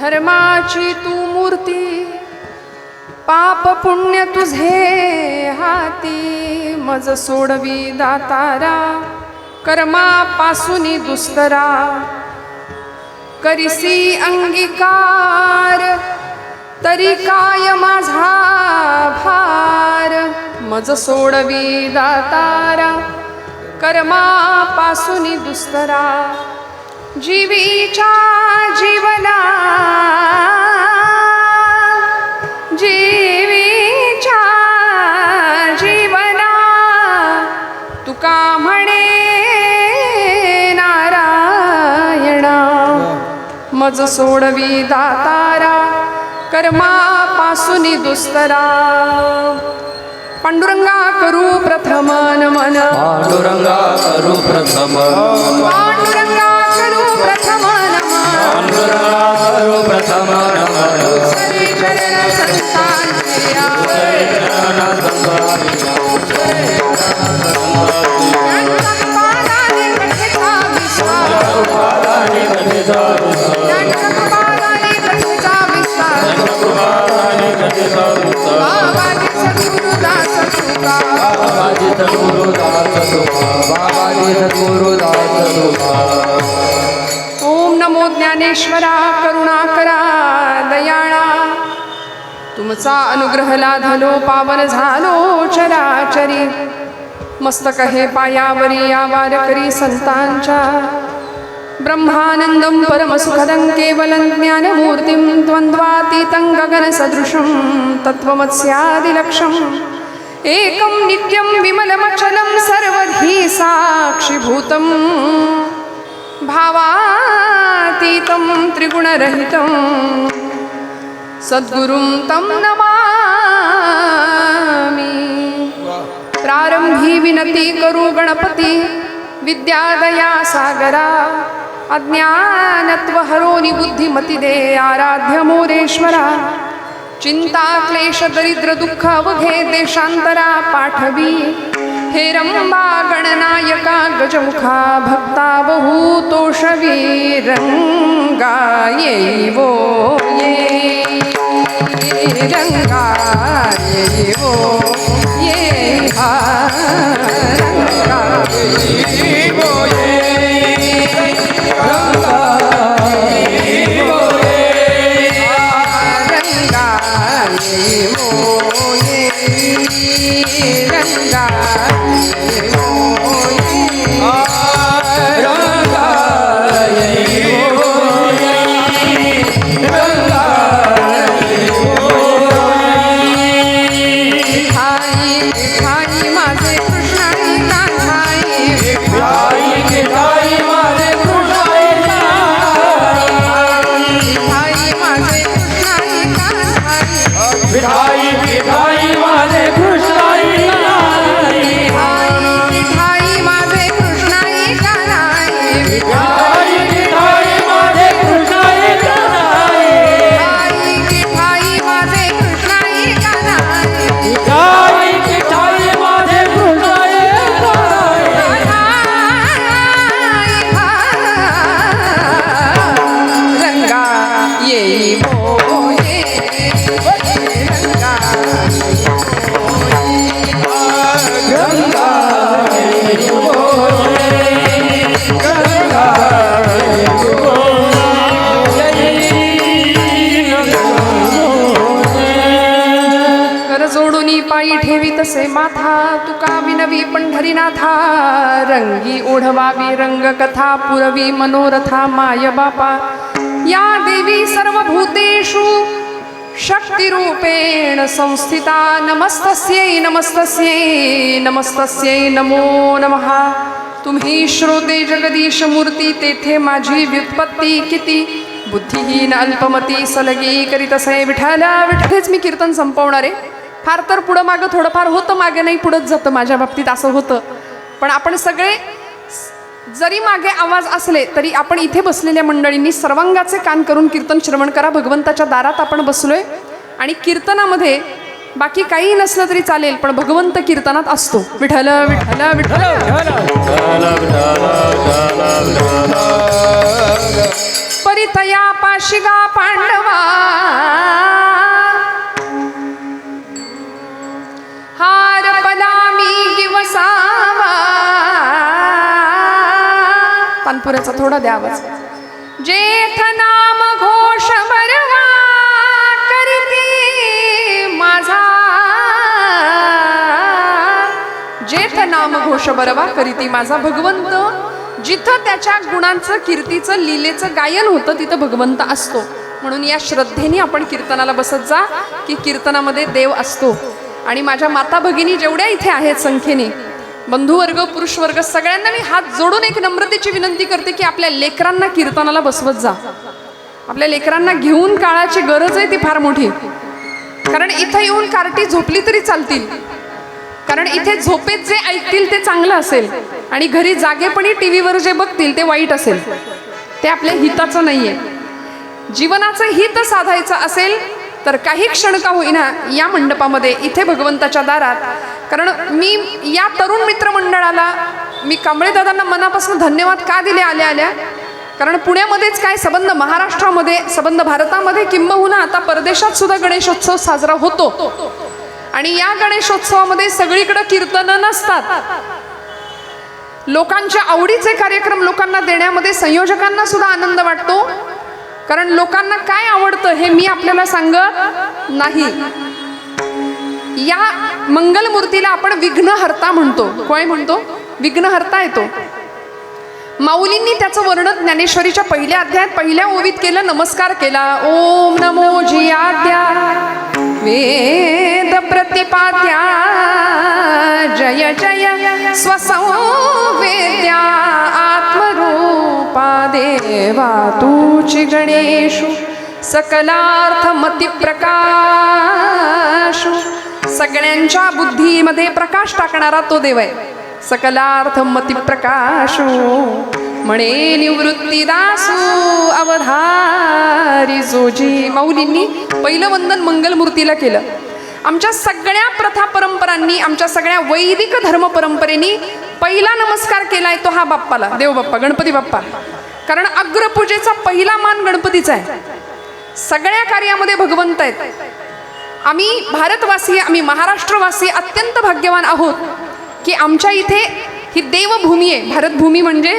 धर्माची तू मूर्ती, पाप पुण्य तुझे हाती, मज सोडवी दातारा, कर्मापासून दुस्तरा, करिसी अंगीकार, तरी काय माझा भार, मज सोडवी दातारा, कर्मापासून दुस्तरा, जीवीच्या जीवना, जीवीच्या जीवना, तुका म्हणे नारायणा, मज सोडवी दातारा, कर्मापासून दुस्तरा, पांडुरंगा करू प्रथम नमन, पांडुरंगा करू प्रथम, पांडुरंगा करू प्रथम नमन, पांडुरंगा करू प्रथम नमन, श्री चरण संतांच्या, पादाने कथेचा विस्तार, पादाने कथेचा विस्तार, बाबाजी सद्गुरुदास तुका, बाबाजी सद्गुरुदास तुका, बाबाजी सद्गुरुदास तुका. ओम नमो ज्ञानेश्वरा, करुणाकरा दयाळा, तुमचा अनुग्रह लाधलो पावन झालो चराचरी, मस्तक हे पायावरी या वारकरी संतांच्या, ब्रह्मानंदं परमसुखदं केवलं ज्ञानमूर्तिं, द्वन्द्वातीतं गगनसदृशं तत्त्वमस्यादिलक्ष्यम्, एकं नित्यं विमलमचलं सर्वधी साक्षिभूतं, भावातीतं त्रिगुणरहितं, सद्गुरुं तं नमामि. प्रारंभी विनती करू गणपती, विद्यादया सागरा, अज्ञानत्व हरोनि बुद्धिमती दे आराध्य मोरेश्वरा, चिंता क्लेश दरिद्र दुःख अवघे देशांतरा पाठवी, हे रंबा गणनायका गजमुखा भक्ता बहुतोषवी, रंगा येवो ये, रंगा येवो ये, हा रंगा येवो ये, रंगा येवो ये, रंगा येवो ये, रंगा येवो ये, रंगा येवो ये, रंगा विठाई माझे कृष्णाई कान्हाई, विठाई माझे कृष्णाई कान्हाई, विठाई माझे कृष्णाई कान्हाई, विठाई माझे कृष्णाई कान्हाई, विठाई माझे कृष्णाई कान्हाई, विठाई माझे कृष्णाई कान्हाई, विठाई माझे कृष्णाई कान्हाई, विठाई माझे कृष्णाई रंगा येवो ये, रंगा गंगा कर जोडूनी पायी ठेवी तसे माथा, तुका विनवी पंढरीनाथा, रंगी ओढवावी रंग कथा, पुरवी मनोरथा माय बापा, या देवी सर्वभूतेषु शक्तिरूपेण संस्थिता, नमस्तस्यै नमस्तस्यै नमस्तस्यै नमो नमः. तुम्ही श्रोते जगदीश मूर्ती, तेथे माझी व्युत्पत्ती किती, बुद्धिहीन अल्पमती सलगी करीतसे विठाला. विठ्ठलेच मी कीर्तन संपवणार आहे. फार तर पुढं मागं थोडंफार होतं, मागे नाही पुढंच जातं, माझ्या बाबतीत असं होतं. पण आपण सगळे जरी मागे आवाज असले तरी आपण इथे बसलेल्या मंडळींनी सर्वांगाचे कान करून कीर्तन श्रवण करा. भगवंताच्या दारात आपण बसलोय आणि कीर्तनामध्ये बाकी काही नसलं तरी चालेल, पण भगवंत कीर्तनात असतो. विठ्ठल विठ्ठल विठ्ठल. तया पाशिगा पांडवा हार पलामी गिवसावा. तानपुऱ्याचा थोडा द्या आवाज. जेथ नाम घोष बरवा करीती माझा. जेथ नाम घोष बरवा करीती माझा. भगवंत जिथं त्याच्या गुणांचं कीर्तीचं लीलेचं गायन होतं तिथं भगवंत असतो. म्हणून या श्रद्धेने आपण कीर्तनाला बसत जा की कीर्तनामध्ये देव असतो. आणि माझ्या माता भगिनी जेवढ्या इथे आहेत संख्येने, बंधुवर्ग पुरुषवर्ग, सगळ्यांना मी हात जोडून एक नम्रतेची विनंती करते की आपल्या लेकरांना कीर्तनाला बसवत जा. आपल्या लेकरांना घेऊन काळाची गरज आहे ती फार मोठी. कारण इथं येऊन कार्टी झोपली तरी चालतील, कारण इथे झोपेत जे ऐकतील ते चांगलं असेल आणि घरी जागेपणी टी व्हीवर जे बघतील ते वाईट असेल. ते आपल्या हिताचं नाहीये. जीवनाचं हित साधायचं असेल तर काही क्षण का होईना या मंडपामध्ये इथे भगवंताच्या दारात. कारण मी या तरुण मित्रमंडळाला मी कांबळे दादांना मनापासून धन्यवाद का दिले आल्या आल्या. कारण पुण्यामध्येच काय संबंध महाराष्ट्रामध्ये, संबंध भारतामध्ये, किंबहुना आता परदेशात सुद्धा गणेशोत्सव साजरा होतो. आणि या गणेशोत्सवामध्ये सगळीकडे कीर्तनं नसतात. लोकांच्या आवडीचे कार्यक्रम लोकांना देण्यामध्ये संयोजकांना सुद्धा आनंद वाटतो. कारण लोकांना काय आवडतं हे मी आपल्याला सांगत नाही. या मंगलमूर्तीला आपण विघ्नहर्ता म्हणतो. काय म्हणतो? विघ्नहर्ता येतो. माऊलींनी त्याचं वर्णन ज्ञानेश्वरीच्या पहिल्या अध्यायात पहिल्या ओवीत केलं, नमस्कार केला. ओम नमो जियाद्या वेद प्रतिपाद्या जय जय स्वसंवेद्या आत्मरूपा देवा तूची गणेशु सकलार्थ मती प्रकाशु. सगळ्यांच्या बुद्धीमध्ये प्रकाश टाकणारा तो देव आहे. सकलार्थ मती प्रकाशु म्हणे निवृत्ती दासू अवधारी जोजी. माऊलींनी पहिलं वंदन मंगलमूर्तीला केलं. आमच्या सगळ्या प्रथा परंपरांनी, आमच्या सगळ्या वैदिक धर्म परंपरेनी पहिला नमस्कार केलाय तो हा बाप्पाला, देव बाप्पा, गणपती बाप्पा. कारण अग्रपूजेचा पहिला मान गणपतीचा आहे. सगळ्या कार्यामध्ये भगवंत आहेत. आम्ही भारतवासी, आम्ही महाराष्ट्रवासी अत्यंत भाग्यवान आहोत की आमच्या इथे ही देवभूमी आहे. भारतभूमी म्हणजे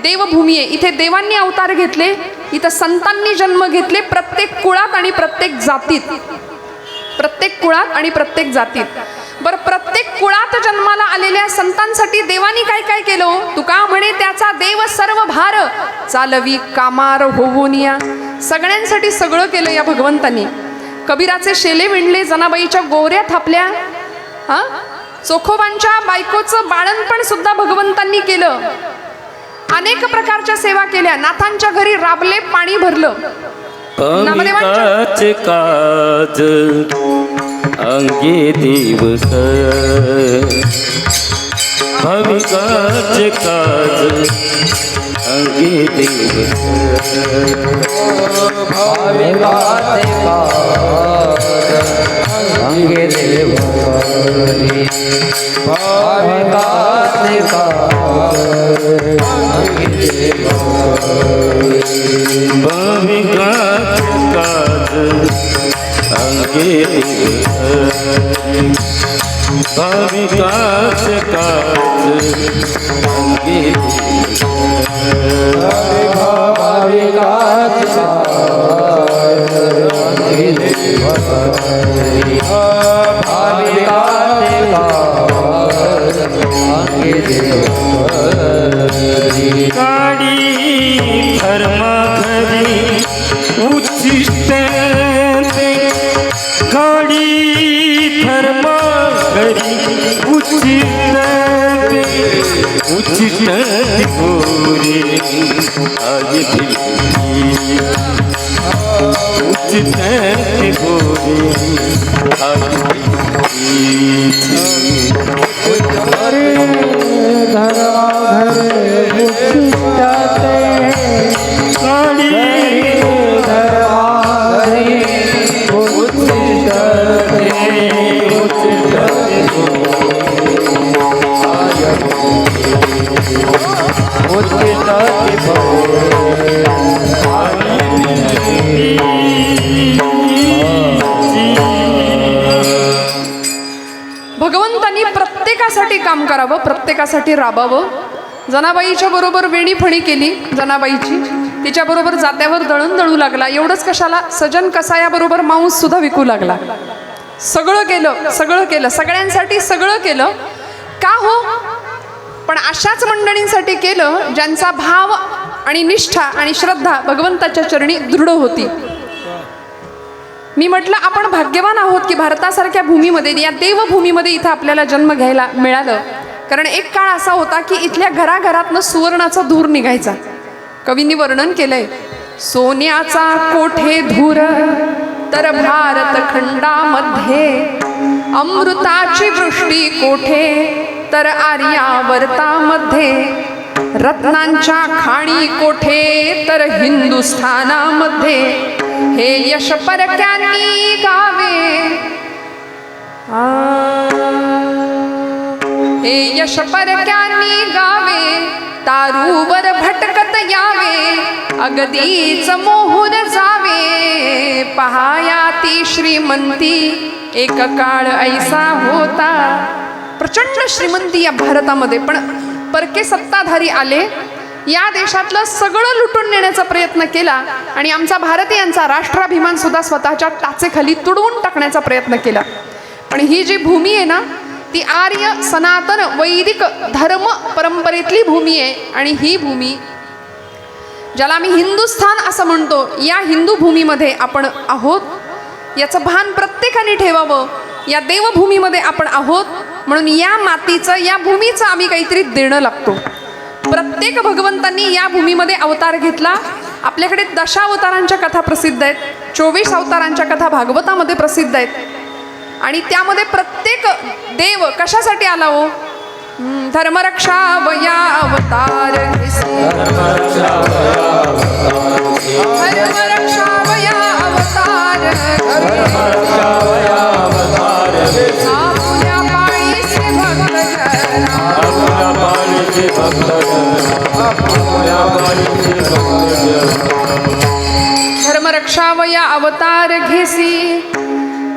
देवभूमी आहे. इथे देवांनी अवतार घेतले, इथं संतांनी जन्म घेतले, प्रत्येक कुळात आणि प्रत्येक जातीत. प्रत्येक कुळात आणि प्रत्येक जातीत. बरं, प्रत्येक कुळात जन्माला आलेल्या संतांसाठी देवानी काय काय केलं? तुका म्हणे त्याचा देव सर्व भार चालवी कामार होऊन या. सगळ्यांसाठी सगळं केलं या भगवंतांनी. कबीराचे शेले विणले, जनाबाईच्या गोऱ्या थापल्या, चोखोबांच्या बायकोचं बाळणपण सुद्धा भगवंतांनी केलं. अनेक प्रकारच्या सेवा केल्या. नाथांच्या घरी राबले, पाणी भरलं. नामदेवांचे काज अंगे देव भाविकाचे काज अंगे देव भाविकाचे काज अंगे देव भाविकाचे काज अंगे देव भाविकाचे काज अंगे भाविकाचे काज अंगे भाविकाचे काज अंगे देव भाविकाचे काज अंगे देव काडी धर्मा घरी उच्चिष्ट काडी धर्मा घरी उच्चिष्ट उच्चिष्ट गोरी आज उच्चिष्ट गोरी आज धर्मा घरे उच्चिष्टते काडी धर्मा घरे उच्चिष्टते उच्चिष्टते उच्चिष्टते भगवंतांनी प्रत्येकासाठी काम करावं, प्रत्येकासाठी राबावं. जनाबाईच्या बरोबर वेणीफणी केली जनाबाईची, तिच्याबरोबर जात्यावर दळण दळू लागला. एवढंच कशाला, सजन कसायाबरोबर मांस सुद्धा विकू लागला. सगळं केलं, सगळ्यांसाठी सगळं केलं. का हो? पण अशाच मंडळींसाठी केलं ज्यांचा भाव आणि निष्ठा आणि श्रद्धा भगवंताच्या चरणी दृढ होती. मी म्हटलं आपण भाग्यवान आहोत की भारतासारख्या भूमीमध्ये, या देवभूमीमध्ये इथं आपल्याला जन्म घ्यायला मिळालं. कारण एक काळ असा होता की इथल्या घराघरातनं सुवर्णाचा धूर निघायचा. कवींनी वर्णन केलंय, सोन्याचा कोठे धूर तर भारत खंडामध्ये, अमृताची वृष्टी कोठे तर आर्यावर्तामध्ये, रत्नांच्या खाणी कोठे तर हिंदुस्थानामध्ये, हे यश परक्यांनी गावे, हे यश परक्यांनी गावे, तारूवर भटकत यावे, अगदीच मोहून जावे, पहाया ती श्रीमंती एक काळ ऐसा होता. प्रचंड श्रीमंती या भारतामध्ये, पण परके सत्ताधारी आले, या देशातलं सगळं लुटून नेण्याचा प्रयत्न केला आणि आमचा भारतीयांचा राष्ट्राभिमान सुद्धा स्वतःच्या टाचेखाली तुडवून टाकण्याचा प्रयत्न केला. पण ही जी भूमी आहे ना, ती आर्य सनातन वैदिक धर्म परंपरेतली भूमी आहे. आणि ही भूमी ज्याला आम्ही हिंदुस्थान असं म्हणतो, या हिंदू भूमीमध्ये आपण आहोत, याचं भान प्रत्येकाने ठेवावं. या देवभूमीमध्ये आपण आहोत, म्हणून या मातीचं, या भूमीचं आम्ही काहीतरी देणं लागतो. प्रत्येक भगवंतांनी या भूमीमध्ये अवतार घेतला. आपल्याकडे दशावतारांच्या कथा प्रसिद्ध आहेत, 24 अवतारांच्या कथा भागवतामध्ये प्रसिद्ध आहेत. आणि त्यामध्ये प्रत्येक देव कशासाठी आला हो? धर्मरक्षा वया अवतार, धर्मरक्षा वया अवतार, आपुल्या पाळीचे धर्मरक्षा वया अवतार घेसी,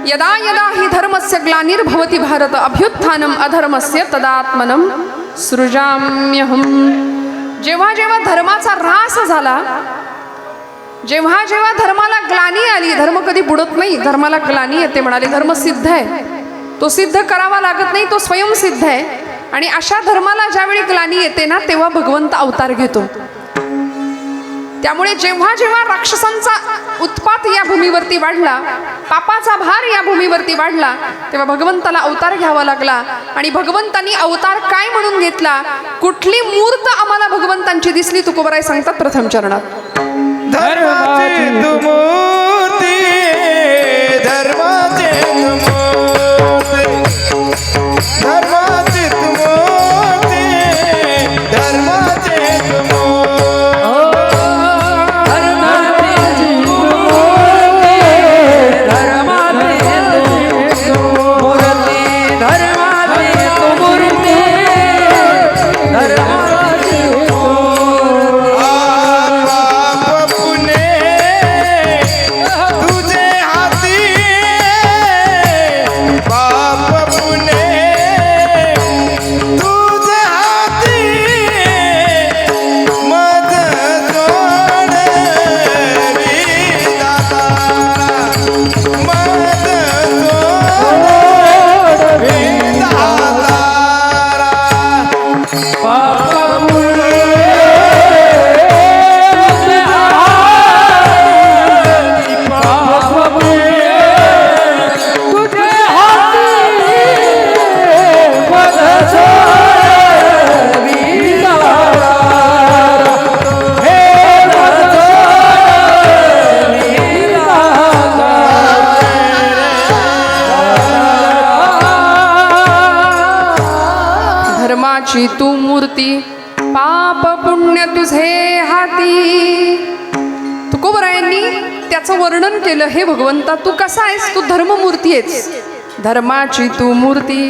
यदा यदा हि धर्मस्य ग्लानिर्भवति भारत, अभ्युत्थानम अधर्मस्य तदात्मनं सृजाम्यहम्. जेव्हा जेव्हा धर्माचा ऱ्हास झाला, जेव्हा जेव्हा धर्माला ग्लानी आली, धर्म कधी बुडत नाही, धर्माला ग्लानी येते म्हणाले. धर्म सिद्ध आहे, तो सिद्ध करावा लागत नाही, तो स्वयंसिद्ध आहे. आणि अशा धर्माला ज्यावेळी ग्लानी येते ना, तेव्हा भगवंत अवतार घेतो. त्यामुळे जेव्हा जेव्हा राक्षसांचा उत्पात या भूमीवरती वाढला, पापाचा भार या भूमीवरती वाढला, तेव्हा भगवंताला अवतार घ्यावा लागला. आणि भगवंतांनी अवतार काय म्हणून घेतला, कुठली मूर्त आम्हाला भगवंतांची दिसली, तुकोबराय सांगतात प्रथम चरणात, धर्माची मूर्ती, धर्माची मूर्ती, धर्माची मूर्ती, धर्माची धर्माची तू मूर्ती, पाप पुण्य तुझे हाती. तुकोबरायांनी त्याचं वर्णन केलं, हे भगवंता तू कसा आहेस, तू धर्ममूर्ती आहेस, धर्माची तू मूर्ती.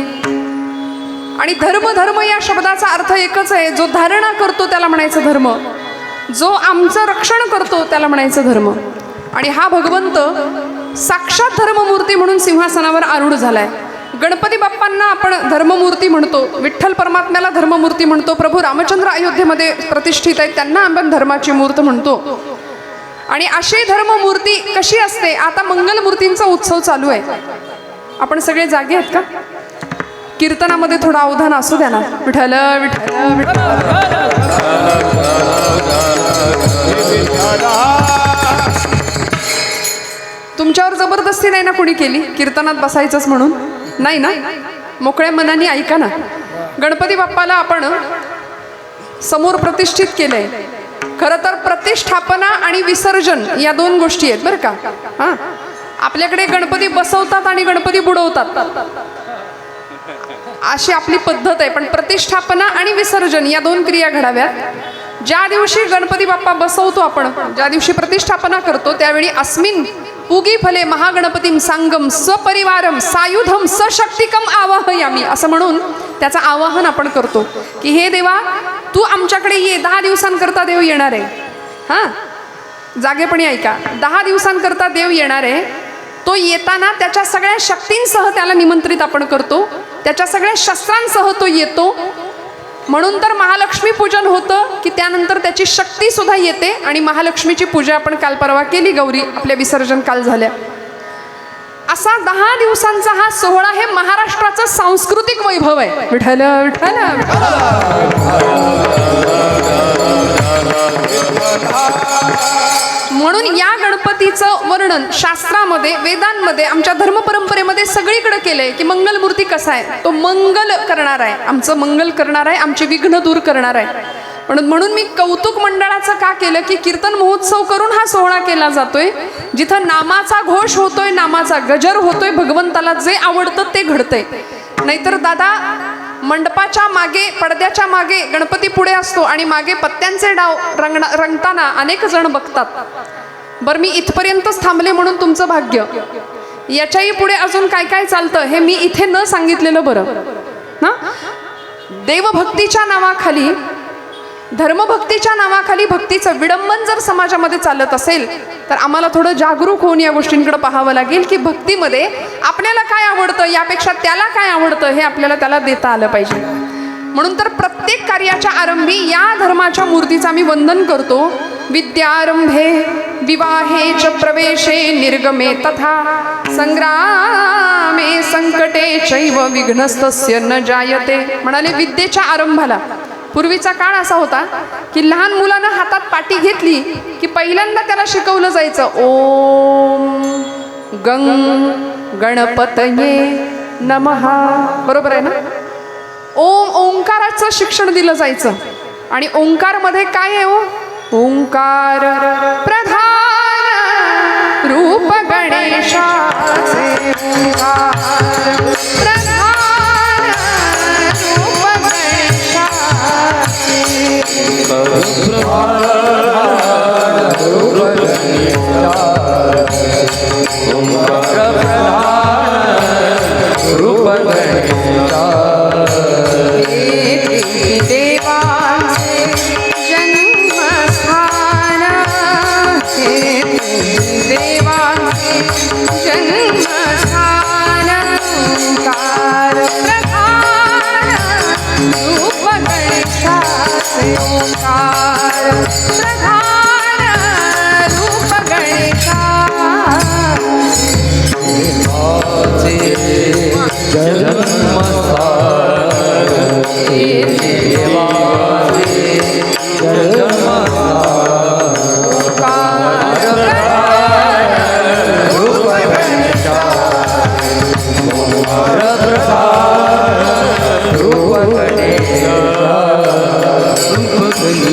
आणि धर्म धर्म या शब्दाचा अर्थ एकच आहे, जो धारणा करतो त्याला म्हणायचं धर्म, जो आमचं रक्षण करतो त्याला म्हणायचं धर्म. आणि हा भगवंत साक्षात धर्ममूर्ती म्हणून सिंहासनावर आरूढ झालाय. गणपती बाप्पांना आपण धर्ममूर्ती म्हणतो, विठ्ठल परमात्म्याला धर्ममूर्ती म्हणतो, प्रभू रामचंद्र अयोध्येमध्ये प्रतिष्ठित आहेत त्यांना आपण धर्माची मूर्त म्हणतो. आणि अशी धर्ममूर्ती कशी असते? आता मंगलमूर्तींचा उत्सव चालू आहे. आपण सगळे जागे आहेत का? कीर्तनामध्ये थोडं अवधान असू द्या ना. विठ्ठल विठ्ठल विठ्ठल. तुमच्यावर जबरदस्ती नाही ना कोणी केली कीर्तनात बसायचंच म्हणून? नाही ना? मोकळ्या मनाने ऐका ना. गणपती बाप्पाला आपण समोर प्रतिष्ठित केलंय. खरं तर प्रतिष्ठापना आणि विसर्जन या दोन गोष्टी आहेत बरं का. हां, आपल्याकडे गणपती बसवतात आणि गणपती बुडवतात अशी आपली पद्धत आहे. पण प्रतिष्ठापना आणि विसर्जन या दोन क्रिया घडाव्यात. ज्या दिवशी गणपती बाप्पा बसवतो आपण, ज्या दिवशी प्रतिष्ठापना करतो, त्यावेळी अस्मिन पूगी फले महागणपतीम सांगम स्वपरिवारम सायुधम सशक्तिकम आवाहयामी असं म्हणून त्याचं आवाहन आपण करतो की हे देवा तू आमच्याकडे ये. 10 दिवसांकरता देव येणार आहे. हां, जागेपणी ऐका. 10 दिवसांकरता देव येणार आहे. तो येताना त्याच्या सगळ्या शक्तींसह त्याला निमंत्रित आपण करतो, त्याच्या सगळ्या शस्त्रांसह तो येतो. म्हणून तर महालक्ष्मी पूजन होतं की त्यानंतर त्याची शक्ती सुद्धा येते. आणि महालक्ष्मीची पूजा आपण काल परवा केली, गौरी आपल्या विसर्जन काल झाल्या. असा 10 दिवसांचा हा सोहळा हे महाराष्ट्राचं सांस्कृतिक वैभव आहे. विठ्ठल विठ्ठल. म्हणून या गणपतीचं वर्णन शास्त्रामध्ये, वेदांमध्ये, आमच्या धर्मपरंपरेमध्ये सगळीकडे केलंय की मंगलमूर्ती कसा आहे? तो मंगल करणार आहे, आमचं मंगल करणार आहे, आमचे विघ्न दूर करणार आहे. म्हणून मी कौतुक मंडळाचं का केलं की कीर्तन महोत्सव करून हा सोहळा केला जातोय, जिथं नामाचा घोष होतोय, नामाचा गजर होतोय, भगवंताला जे आवडतं ते घडतंय. नाहीतर दादा मंडपाच्या मागे, पडद्याच्या मागे गणपती पुढे असतो आणि मागे पत्त्यांचे डाव रंगताना अनेक जण बघतात. बरं, मी इथपर्यंतच थांबले म्हणून तुमचं भाग्य. याच्याही पुढे अजून काय काय चालतं हे मी इथे न सांगितलेलं बरं ना. देवभक्तीच्या नावाखाली, धर्मभक्तीच्या नावाखाली भक्तीचं विडंबन जर समाजामध्ये चालत असेल तर आम्हाला थोडं जागरूक होऊन या गोष्टींकडे पाहावं लागेल की भक्तीमध्ये आपल्याला काय आवडतं यापेक्षा त्याला काय आवडतं हे आपल्याला त्याला देता आलं पाहिजे. म्हणून तर प्रत्येक कार्याच्या आरंभी या धर्माच्या मूर्तीचं आम्ही वंदन करतो. विद्यारंभे विवाहे च प्रवेशे निर्गमे तथा संग्रामे संकटे चैव विघ्नस्तस्य न जायते. म्हणाले विद्येच्या आरंभाला. पूर्वीचा काळ असा होता की लहान मुलानं हातात पाटी घेतली की पहिल्यांदा त्याला शिकवलं जायचं ओम गंग गणपतये नमः. बरोबर आहे ना? ओंकाराचं शिक्षण दिलं जायचं. आणि ओंकारमध्ये काय आहे? ओंकार प्रधान रूप गणेशाचे. ओंकार प्रधान रूप गणेशाचे. रूप देवांचे जन्मस्थान हे देवांचे जन्मस्थान. ओंकार प्रधान रूप गणेशाचे. ओंकार प्रधान रूप गणेशाचे.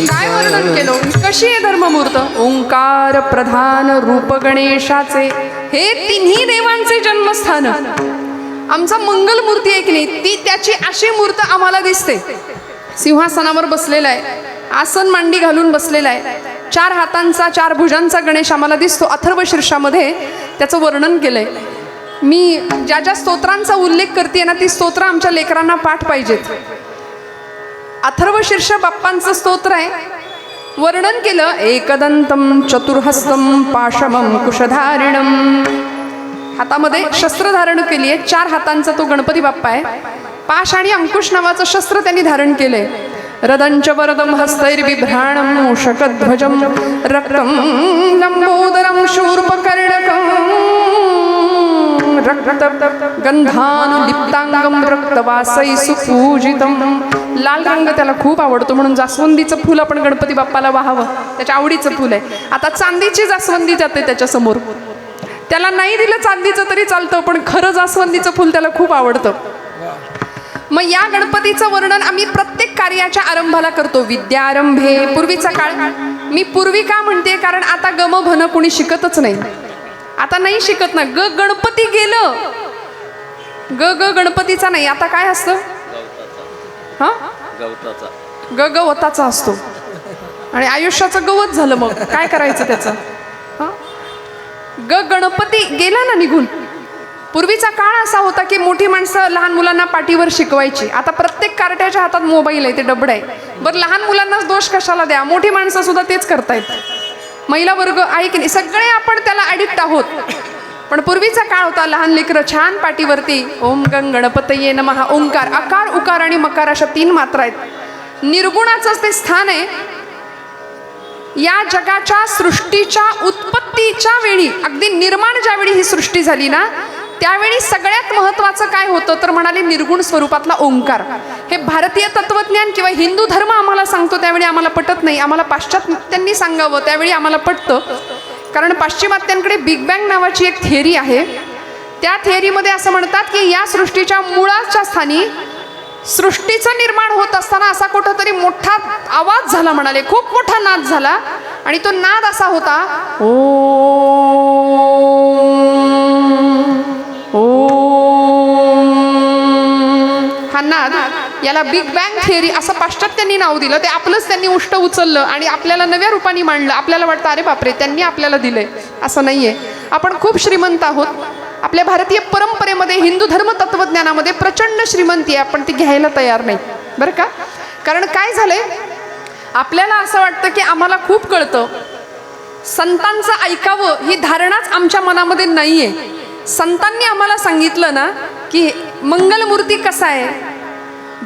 काय वर्णन केलं? कशी आहे धर्ममूर्त? ओंकार प्रधान रूप गणेशाचे. हे तिन्ही देवांचे जन्मस्थान. आमचा मंगलमूर्ती आहे की नाही, ती त्याची अशी मूर्त आम्हाला दिसते. सिंहासनावर बसलेला आहे, आसन मांडी घालून बसलेला आहे, 4 हातांचा 4 भुजांचा गणेश आम्हाला दिसतो. अथर्वशीर्षामध्ये त्याचं वर्णन केलंय. मी ज्या ज्या स्तोत्रांचा उल्लेख करते ना ती स्तोत्र आमच्या लेकरांना पाठ पाहिजेत. अथर्वशीर्ष बाप्पांचं स्तोत्र आहे. वर्णन केलं एकदंतम चतुर्हस्तम पाशमम कुशधारिणम हातामध्ये शस्त्र धारण केली आहे, 4 हातांचा तो गणपती बाप्पा आहे. पाश आणि अंकुश नावाचं शस्त्र त्यांनी धारण केलंय. रदंच वरदं हस्तैर्बिभ्राणं शकध्वजं रक्तं लंबोदरं शूर्पकर्णकं रक्तगंधानुलिप्तांगं रक्तवासै सुपूजितं. लाल रंग त्याला खूप आवडतो म्हणून जास्वंदीचं फूल आपण गणपती बाप्पाला वाहावं, त्याच्या आवडीचं फूल आहे. आता चांदीची जास्वंदी जाते त्याच्यासमोर, त्याला नाही दिलं चांदीचं तरी चालतं, पण खरं जास्वंदीचं फूल त्याला खूप आवडतं. मग या गणपतीचं वर्णन आम्ही प्रत्येक कार्याच्या आरंभाला करतो. विद्यारंभे, पूर्वीचा काळ. मी पूर्वी का म्हणते, कारण आता गम भन कोणी शिकतच नाही. आता नाही शिकत ना. गणपती गेलं, ग गणपतीचा नाही. आता काय असतं, हा गवताचा असतो. आणि आयुष्याचं गवत झालं, मग काय करायचं त्याचं. गणपती गेला ना निघून. पूर्वीचा काळ असा होता की मोठी माणसं लहान मुलांना पाठीवर शिकवायची. आता प्रत्येक कार्ट्याच्या हातात मोबाईल आहे, ते डबड आहे. बरं, लहान मुलांनाच दोष कशाला द्या, मोठी माणसं सुद्धा तेच करतायत. महिला वर्ग आहे की नाही, सगळे आपण त्याला ॲडिक्ट आहोत. पण पूर्वीचा काळ होता, लहान लेकरं छान पाठीवरती ओम गंग गणपतये नमः, ओंकार, आकार उकार आणि मकार अशा 3 मात्रा आहेत. निर्गुणाचंच ते स्थान आहे. या जगाच्या सृष्टीच्या उत्पत्तीच्या वेळी, अगदी निर्माण ज्यावेळी ही सृष्टी झाली ना, त्यावेळी सगळ्यात महत्त्वाचं काय होतं तर म्हणाले निर्गुण स्वरूपातला ओंकार. हे भारतीय तत्वज्ञान किंवा हिंदू धर्म आम्हाला सांगतो त्यावेळी आम्हाला पटत नाही. आम्हाला पाश्चात्यांनी सांगावं त्यावेळी आम्हाला पटतं. कारण पाश्चिमात्यांकडे बिग बँग नावाची एक थिअरी आहे. त्या थिअरीमध्ये असं म्हणतात की या सृष्टीच्या मुळाच्या स्थानी सृष्टीचं निर्माण होत असताना असा कुठंतरी मोठा आवाज झाला, म्हणाले खूप मोठा नाद झाला. आणि तो नाद असा होता, ओ हा नाद, याला बिग बँग थिअरी असं पाश्चात्यांनी नाव दिलं. ते आपलंच त्यांनी उष्ट उचललं आणि आपल्याला नव्या रूपाने मांडलं. आपल्याला वाटतं अरे बापरे, त्यांनी आपल्याला दिलंय. असं नाहीये. आपण खूप श्रीमंत आहोत. आपल्या भारतीय परंपरेमध्ये, हिंदू धर्म तत्वज्ञानामध्ये प्रचंड श्रीमंती आहे. आपण ती घ्यायला तयार नाही बरं का. कारण काय झालंय, आपल्याला असं वाटतं की आम्हाला खूप कळतं. संतांचं ऐकावं ही धारणाच आमच्या मनामध्ये नाहीये. संतांनी आम्हाला सांगितलं ना की मंगलमूर्ती कसा आहे,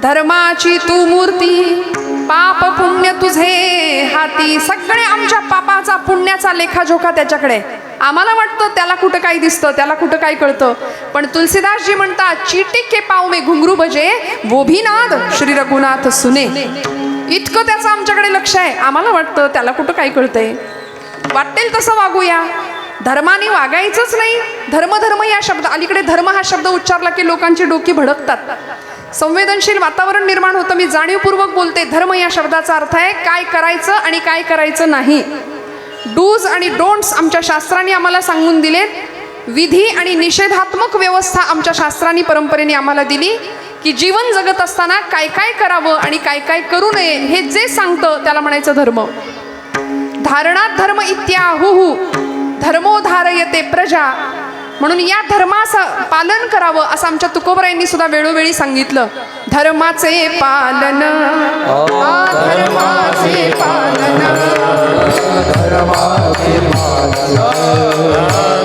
धर्माची तू मूर्ती, पाप पुण्य तुझे हाती. सगळे आमच्या पापाचा पुण्याचा लेखाजोखा त्याच्याकडे. आम्हाला वाटतं त्याला कुठं काय दिसतं, त्याला कुठं काय कळतं. पण तुलसीदासजी म्हणतात, चीटी के पाव में घुंगरू बजे वो भी नाद श्री रघुनाथ सुने. इतकं त्याचं आमच्याकडे लक्ष आहे. आम्हाला वाटतं त्याला कुठं काय कळतंय, वाटेल तसं वागूया. धर्माने वागायचंच नाही. धर्म धर्म या शब्द, अलीकडे धर्म हा शब्द उच्चारला की लोकांची डोकी भडकतात. संवेदनशील वातावरण निर्माण होतं. मी जाणीवपूर्वक बोलते. धर्म या शब्दाचा अर्थ आहे काय करायचं आणि काय करायचं नाही. डूज आणि डोंट्स आमच्या शास्त्रांनी आम्हाला सांगून दिलेत. विधी आणि निषेधात्मक व्यवस्था आमच्या शास्त्रांनी परंपरेने आम्हाला दिली की जीवन जगत असताना काय काय करावं आणि काय काय करू नये हे जे सांगतं त्याला म्हणायचं धर्म. धारणात धर्म इत्याहुहु धर्मो धारयते प्रजा. म्हणून या धर्माचं पालन करावं असं आमच्या तुकोबरायांनी सुद्धा वेळोवेळी सांगितलं. धर्माचे पालन, धर्माचे पालन, धर्माचे पालन,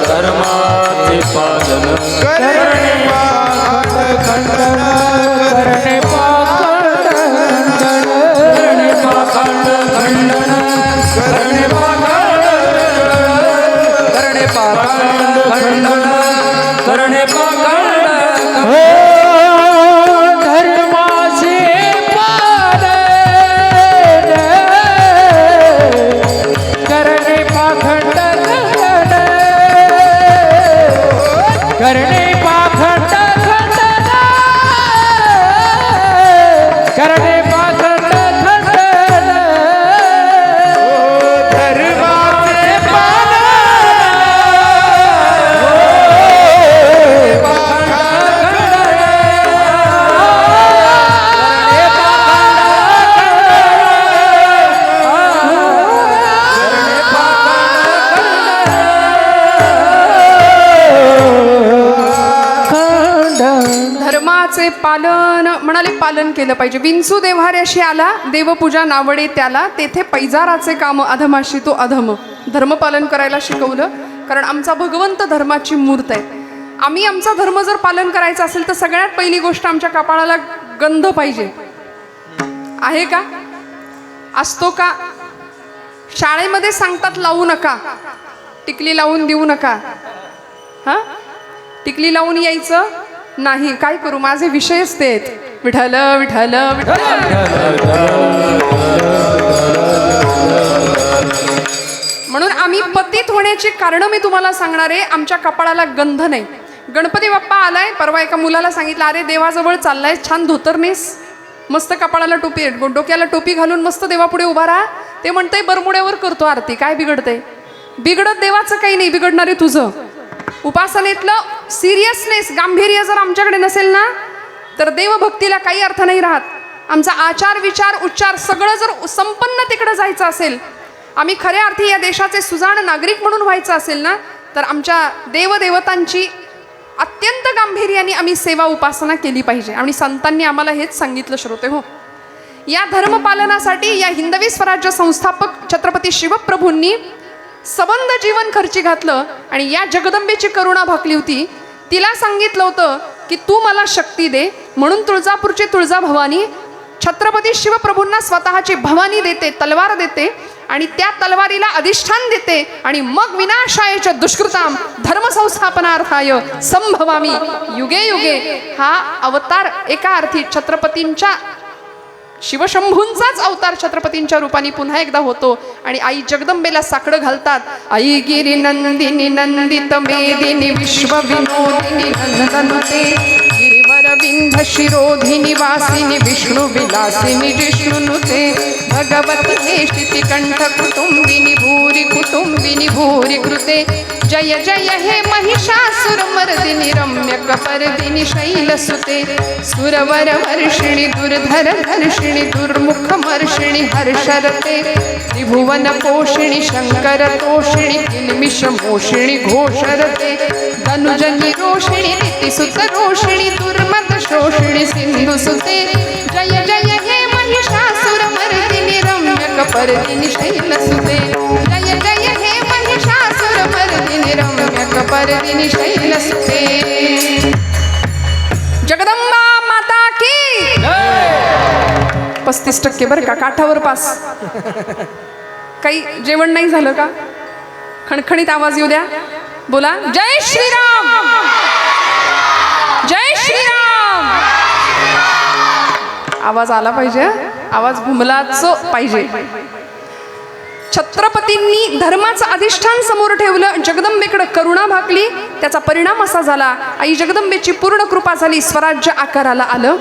धर्माचे पालन करणे पाखंड खंडन, करणे पाखंड खंडन, करणे पाखंड खंडन, करणे पाखंड धर्माचे पालन, करणे पाखंड खंडन, करणे पाखंड खंडन, करणे पाखंड खंडन, धर्माचे धर्माचे पालन म्हणाले पालन केलं पाहिजे. विंचू देव्हाऱ्याशी आला, देवपूजा नावडे त्याला, तेथे पैजाराचे काम अधमाशी तो अधम. धर्मपालन करायला शिकवलं. कारण आमचा भगवंत धर्माची मूर्त आहे. आम्ही आमचा धर्म जर पालन करायचं असेल तर सगळ्यात पहिली गोष्ट आमच्या कपाळाला गंध पाहिजे. आहे का? असतो का? शाळेमध्ये सांगतात लावू नका, टिकली लावून देऊ नका. हा, टिकली लावून यायचं नाही. काय करू, माझे विषयच ते आहेत. विठ्ठल विठ्ठल विठ्ठल. म्हणून आम्ही पतित होण्याची कारण मी तुम्हाला सांगणार आहे. आमच्या कपाळाला गंध नाही. गणपती बाप्पा आलाय, परवा एका मुलाला सांगितलं, अरे देवाजवळ चाललाय, छान धोतरनेस, मस्त कपाळाला टोपी, डोक्याला टोपी घालून मस्त देवापुढे उभा राहा. ते म्हणतंय बरमुड्यावर करतो आरती, काय बिघडतंय? बिघडत देवाचं काही नाही, बिघडणारे तुझं. उपासनेतलं सिरियसनेस, गांभीर्य जर आमच्याकडे नसेल ना तर देवभक्तीला काही अर्थ नाही राहत. आमचा आचार विचार उच्चार सगळं जर संपन्न तिकडे जायचं असेल, आम्ही खऱ्या अर्थी या देशाचे सुजाण नागरिक म्हणून व्हायचं असेल ना, तर आमच्या देवदेवतांची अत्यंत गांभीर्याने आम्ही सेवा उपासना केली पाहिजे. आणि संतांनी आम्हाला हेच सांगितलं श्रोते हो. या धर्मपालनासाठी या हिंदवी स्वराज्य संस्थापक छत्रपती शिवप्रभूंनी सबंध जीवन खर्ची घातलं आणि या जगदंबेची करुणा भाकली होती. तिला सांगितलं होतं की तू मला शक्ती दे, म्हणून तुळजापूरची तुळजा भवानी छत्रपती शिवप्रभूंना स्वतःची भवानी देते, तलवार देते आणि त्या तलवारीला अधिष्ठान देते आणि मग विनाशायच्या दुष्कृताम धर्मसंस्थापनार्थाय संभवामी युगे युगे. हा अवतार एका अर्थी छत्रपतींच्या शिवशंभूंचाच अवतार छत्रपतींच्या रूपाने पुन्हा एकदा होतो. आणि आई जगदंबेला साकडं घालतात. आई गिरी नंदिनी नंदित मेदिनी विश्व विनोदिनी नंदनुते गिरिवर विंध शिरोधिनी वासिनी विष्णु विलासिनी जिष्णुनुते भगवती हेष्टिति कंठ कुटुंबिनी भूरि कुटुंबिनी भूरि कृते जय जय हे महिषासुर मर्दिनी रम्य कपर्दिनी शैलसुते सुरवर वर्षिणी दुर्धर धर्षिणी दुर्मुख मर्षिणी हर्षरते त्रिभुवन पोषिणी शंकर तोषिणी किल्मिष मोषिणी घोषरते धनुजनी रोषिणी रीतिसुत रोषिणी दुर्मद शोषिणी सिंधुसुते जय जय हे महिषासुर मर्दिनी रम्य कपर्दिनी शैलसुते जय जय हे महिषासुर मर्दिनी रम्य कपर्दिनी शैलसुते. जगदंबा माता की 35% बरं का, काठावर पास. काही जेवण नाही झालं का? खणखणीत आवाज येऊ द्या. बोला जय श्रीराम, जय श्रीराम. आवाज आला पाहिजे, आवाज घुमलाच पाहिजे. छत्रपतींनी धर्माचं अधिष्ठान समोर ठेवलं, जगदंबेकडे करुणा भाकली. त्याचा परिणाम असा झाला, आई जगदंबेची पूर्ण कृपा झाली, स्वराज्य आकाराला आलं.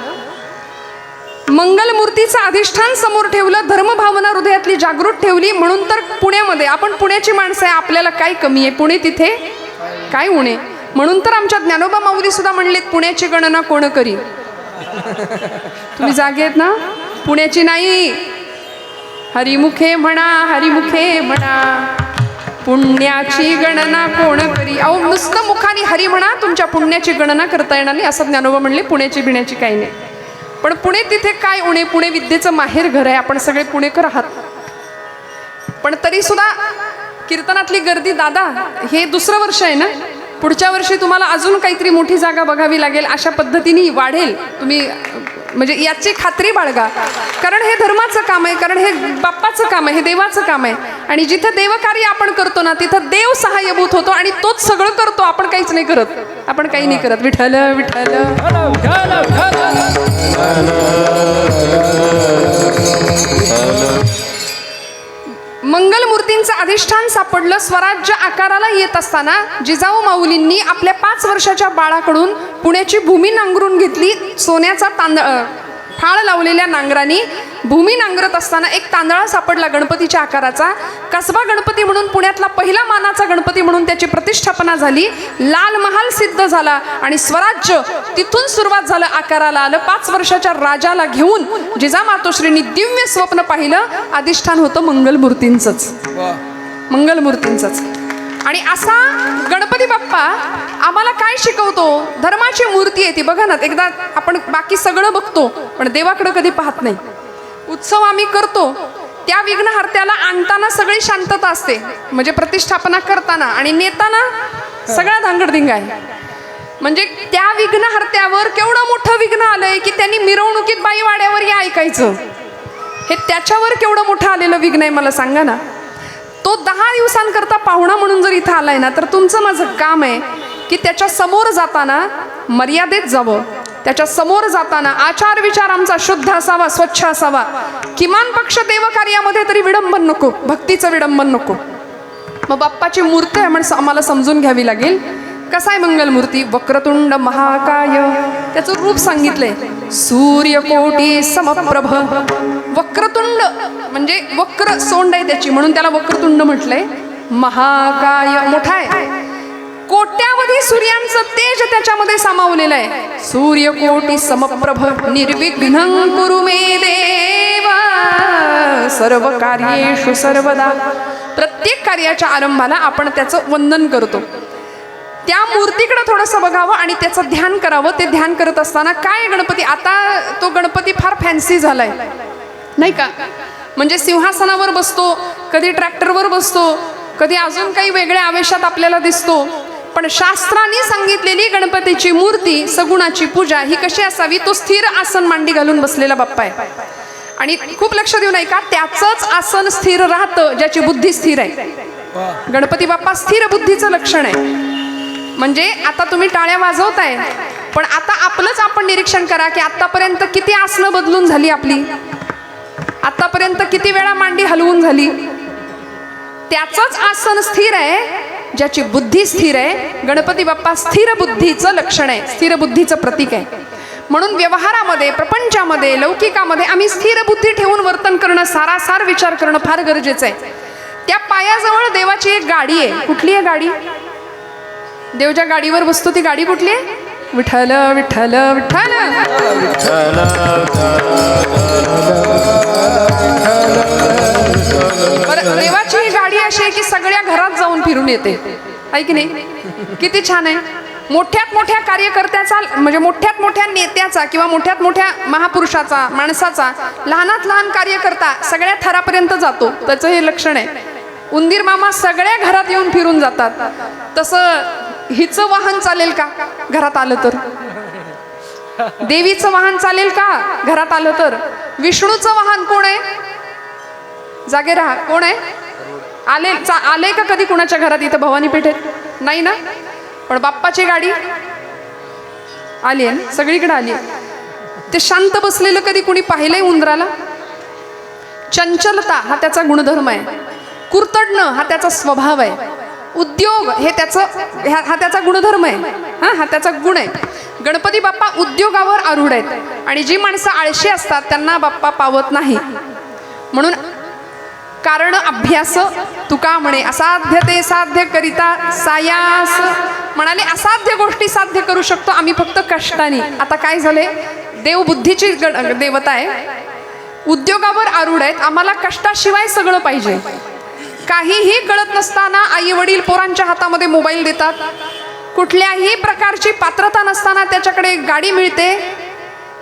मंगलमूर्तीचं अधिष्ठान समोर ठेवलं, धर्मभावना हृदयातली जागृत ठेवली. म्हणून तर पुण्यामध्ये, आपण पुण्याची माणसं आहे, आपल्याला काय कमी आहे? पुणे तिथे काय उणे. म्हणून तर आमच्या ज्ञानोबा माऊली सुद्धा म्हणलेत, पुण्याची गणना कोण करी. तुम्ही जागे आहेत ना? पुण्याची नाही, हरिमुखे म्हणा, हरिमुखे म्हणा, पुण्याची गणना कोण करी. अहो नुसतं मुखाने हरी म्हणा, तुमच्या पुण्याची गणना करता येणार नाही असं ज्ञानोबा म्हणले. पुण्याची बिण्याची काही नाही. पण पुणे तिथे काय उणे? पुणे विद्येचं माहेर घर आहे, आपण सगळे पुणेकर आहात. पण तरी सुद्धा कीर्तनातली गर्दी, दादा हे दुसरं वर्ष आहे ना, पुढच्या वर्षी तुम्हाला अजून काहीतरी मोठी जागा बघावी लागेल, अशा पद्धतीने वाढेल. तुम्ही म्हणजे याची खात्री बाळगा. कारण हे धर्माचं काम आहे, कारण हे बाप्पाचं काम आहे, हे देवाचं काम आहे. आणि जिथं देवकार्य आपण करतो ना, तिथं देव सहाय्यभूत होतो आणि तोच सगळं करतो. आपण काहीच नाही करत, आपण काही नाही करत. विठ्ठल विठ्ठल. मंगलमूर्तींचं अधिष्ठान सापडलं. स्वराज्य आकाराला येत असताना जिजाऊ माऊलींनी आपल्या 5 वर्षाच्या बाळाकडून पुण्याची भूमी नांगरून घेतली. सोन्याचा फाळ लावलेल्या नांगराने भूमी नांगरत असताना एक तांदळा सापडला गणपतीच्या आकाराचा. कसबा गणपती म्हणून पुण्यातला पहिला मानाचा गणपती म्हणून त्याची प्रतिष्ठापना झाली. लाल महाल सिद्ध झाला आणि स्वराज्य तिथून सुरुवात झालं, आकाराला आलं. 5 वर्षाच्या राजाला घेऊन जिजामातोश्रींनी दिव्य स्वप्न पाहिलं. अधिष्ठान होतं मंगलमूर्तींचंच, मंगलमूर्तींचंच. आणि असा गणपती बाप्पा आम्हाला काय शिकवतो? धर्माची मूर्ती आहे ती. बघा ना, एकदा आपण बाकी सगळं बघतो पण देवाकडे कधी पाहत नाही. उत्सव आम्ही करतो, त्या विघ्नहर्त्याला आणताना सगळी शांतता असते, म्हणजे प्रतिष्ठापना करताना, आणि नेताना सगळा धांगडधिंगा आहे. म्हणजे त्या विघ्नहर्त्यावर केवढं मोठं विघ्न आलंय की त्यांनी मिरवणुकीत बाई वाड्यावर या ऐकायचं. हे त्याच्यावर केवढं मोठं आलेलं विघ्न आहे मला सांगा ना. तो 10 दिवसांकरता पाहुणा म्हणून जर इथं आलाय ना, तर तुमचं माझं काम आहे की त्याच्या समोर जाताना मर्यादेत जावं. त्याच्या समोर जाताना आचार विचार आमचा शुद्ध असावा, स्वच्छ असावा. किमान पक्ष देवकार्यामध्ये तरी विडंबन नको, भक्तीचं विडंबन नको. मग बाप्पाची मूर्ती आहे म्हणजे आम्हाला समजून घ्यावी लागेल. कसा आहे मंगलमूर्ती? वक्रतुंड महाकाय. त्याचं रूप सांगितलंय सूर्यकोटी समप्रभ. वक्रतुंड म्हणजे वक्र सोंड आहे त्याची, म्हणून त्याला वक्रतुंड म्हटलंय. महाकाय मोठा आहे. कोट्यावधी सूर्यांचं तेज त्याच्यामध्ये सामावलेलं आहे. सूर्यकोटी समप्रभ निर्विघ्नं कुरु मे देव सर्व कार्येषु सर्वदा. प्रत्येक कार्याच्या आरंभाला आपण त्याचं वंदन करतो. त्या मूर्तीकडे थोडंसं बघावं आणि त्याचं ध्यान करावं. ते ध्यान करत असताना काय गणपती, आता तो गणपती फार फॅन्सी झालाय नाही का. म्हणजे सिंहासनावर बसतो, कधी ट्रॅक्टरवर बसतो, कधी अजून काही वेगळ्या आवेशात आपल्याला दिसतो. पण शास्त्रांनी सांगितलेली गणपतीची मूर्ती, सगुणाची पूजा ही कशी असावी? तो स्थिर आसन मांडी घालून बसलेला बाप्पा आहे. आणि खूप लक्ष देऊ नये का, त्याचंच आसन स्थिर राहतं ज्याची बुद्धी स्थिर आहे. गणपती बाप्पा स्थिर बुद्धीचं लक्षण आहे. म्हणजे आता तुम्ही टाळ्या वाजवताय, पण आता आपलंच आपण निरीक्षण करा की आतापर्यंत किती आसनं बदलून झाली आपली, आतापर्यंत किती वेळा मांडी हलवून झाली. त्याचंच आसन स्थिर आहे ज्याची बुद्धी स्थिर आहे. गणपती बाप्पा स्थिर बुद्धीचं लक्षण आहे, स्थिर बुद्धीचं प्रतीक आहे. म्हणून व्यवहारामध्ये, प्रपंचामध्ये, लौकिकामध्ये आम्ही स्थिर बुद्धी ठेवून वर्तन करणं, सारासार विचार करणं फार गरजेचं आहे. त्या पायाजवळ देवाची एक गाडी आहे. कुठली आहे गाडी? देव ज्या गाडीवर बसतो ती गाडी कुठली आहे? विठ्ठल विठ्ठल विठ्ठल. देवाची ही गाडी अशी आहे की सगळ्या घरात जाऊन फिरून येते, आहे की नाही? किती छान आहे. मोठ्यात मोठ्या कार्यकर्त्याचा, म्हणजे मोठ्यात मोठ्या नेत्याचा किंवा मोठ्यात मोठ्या महापुरुषाचा, माणसाचा लहानात लहान कार्यकर्ता सगळ्या थरापर्यंत जातो. त्याचं हे लक्षण आहे. उंदीर मामा सगळ्या घरात येऊन फिरून जातात. तसं हिचं वाहन चालेल का घरात आलं तर? देवीचं वाहन चालेल का घरात आलं तर? विष्णूचं वाहन कोण आहे? जागे राहा. कोण आहे? आले का कधी कुणाच्या घरात इथं भवानी पेठेत? नाही ना. पण बाप्पाची गाडी आली आहे ना, सगळीकडे आली. ते शांत बसलेलं कधी कुणी पाहिलंय उंदराला? चंचलता हा त्याचा गुणधर्म आहे. कुरतडणं हा त्याचा स्वभाव आहे. उद्योग हे हा त्याचा गुणधर्म आहे. हा त्याचा गुण आहे. गणपती बाप्पा उद्योगावर आरूढ आहेत. आणि जी माणसं आळशी असतात त्यांना बाप्पा पावत नाही. म्हणून कारण अभ्यास तुका म्हणे, असाध्य ते साध्य करिता सायास. म्हणाले असाध्य गोष्टी साध्य करू शकतो आम्ही फक्त कष्टाने. आता काय झाले, देव बुद्धीची देवता आहे, उद्योगावर आरूढ आहेत. आम्हाला कष्टाशिवाय सगळं पाहिजे. काहीही कळत नसताना आई वडील पोरांच्या हातामध्ये मोबाईल देतात. कुठल्याही प्रकारची पात्रता नसताना त्याच्याकडे गाडी मिळते,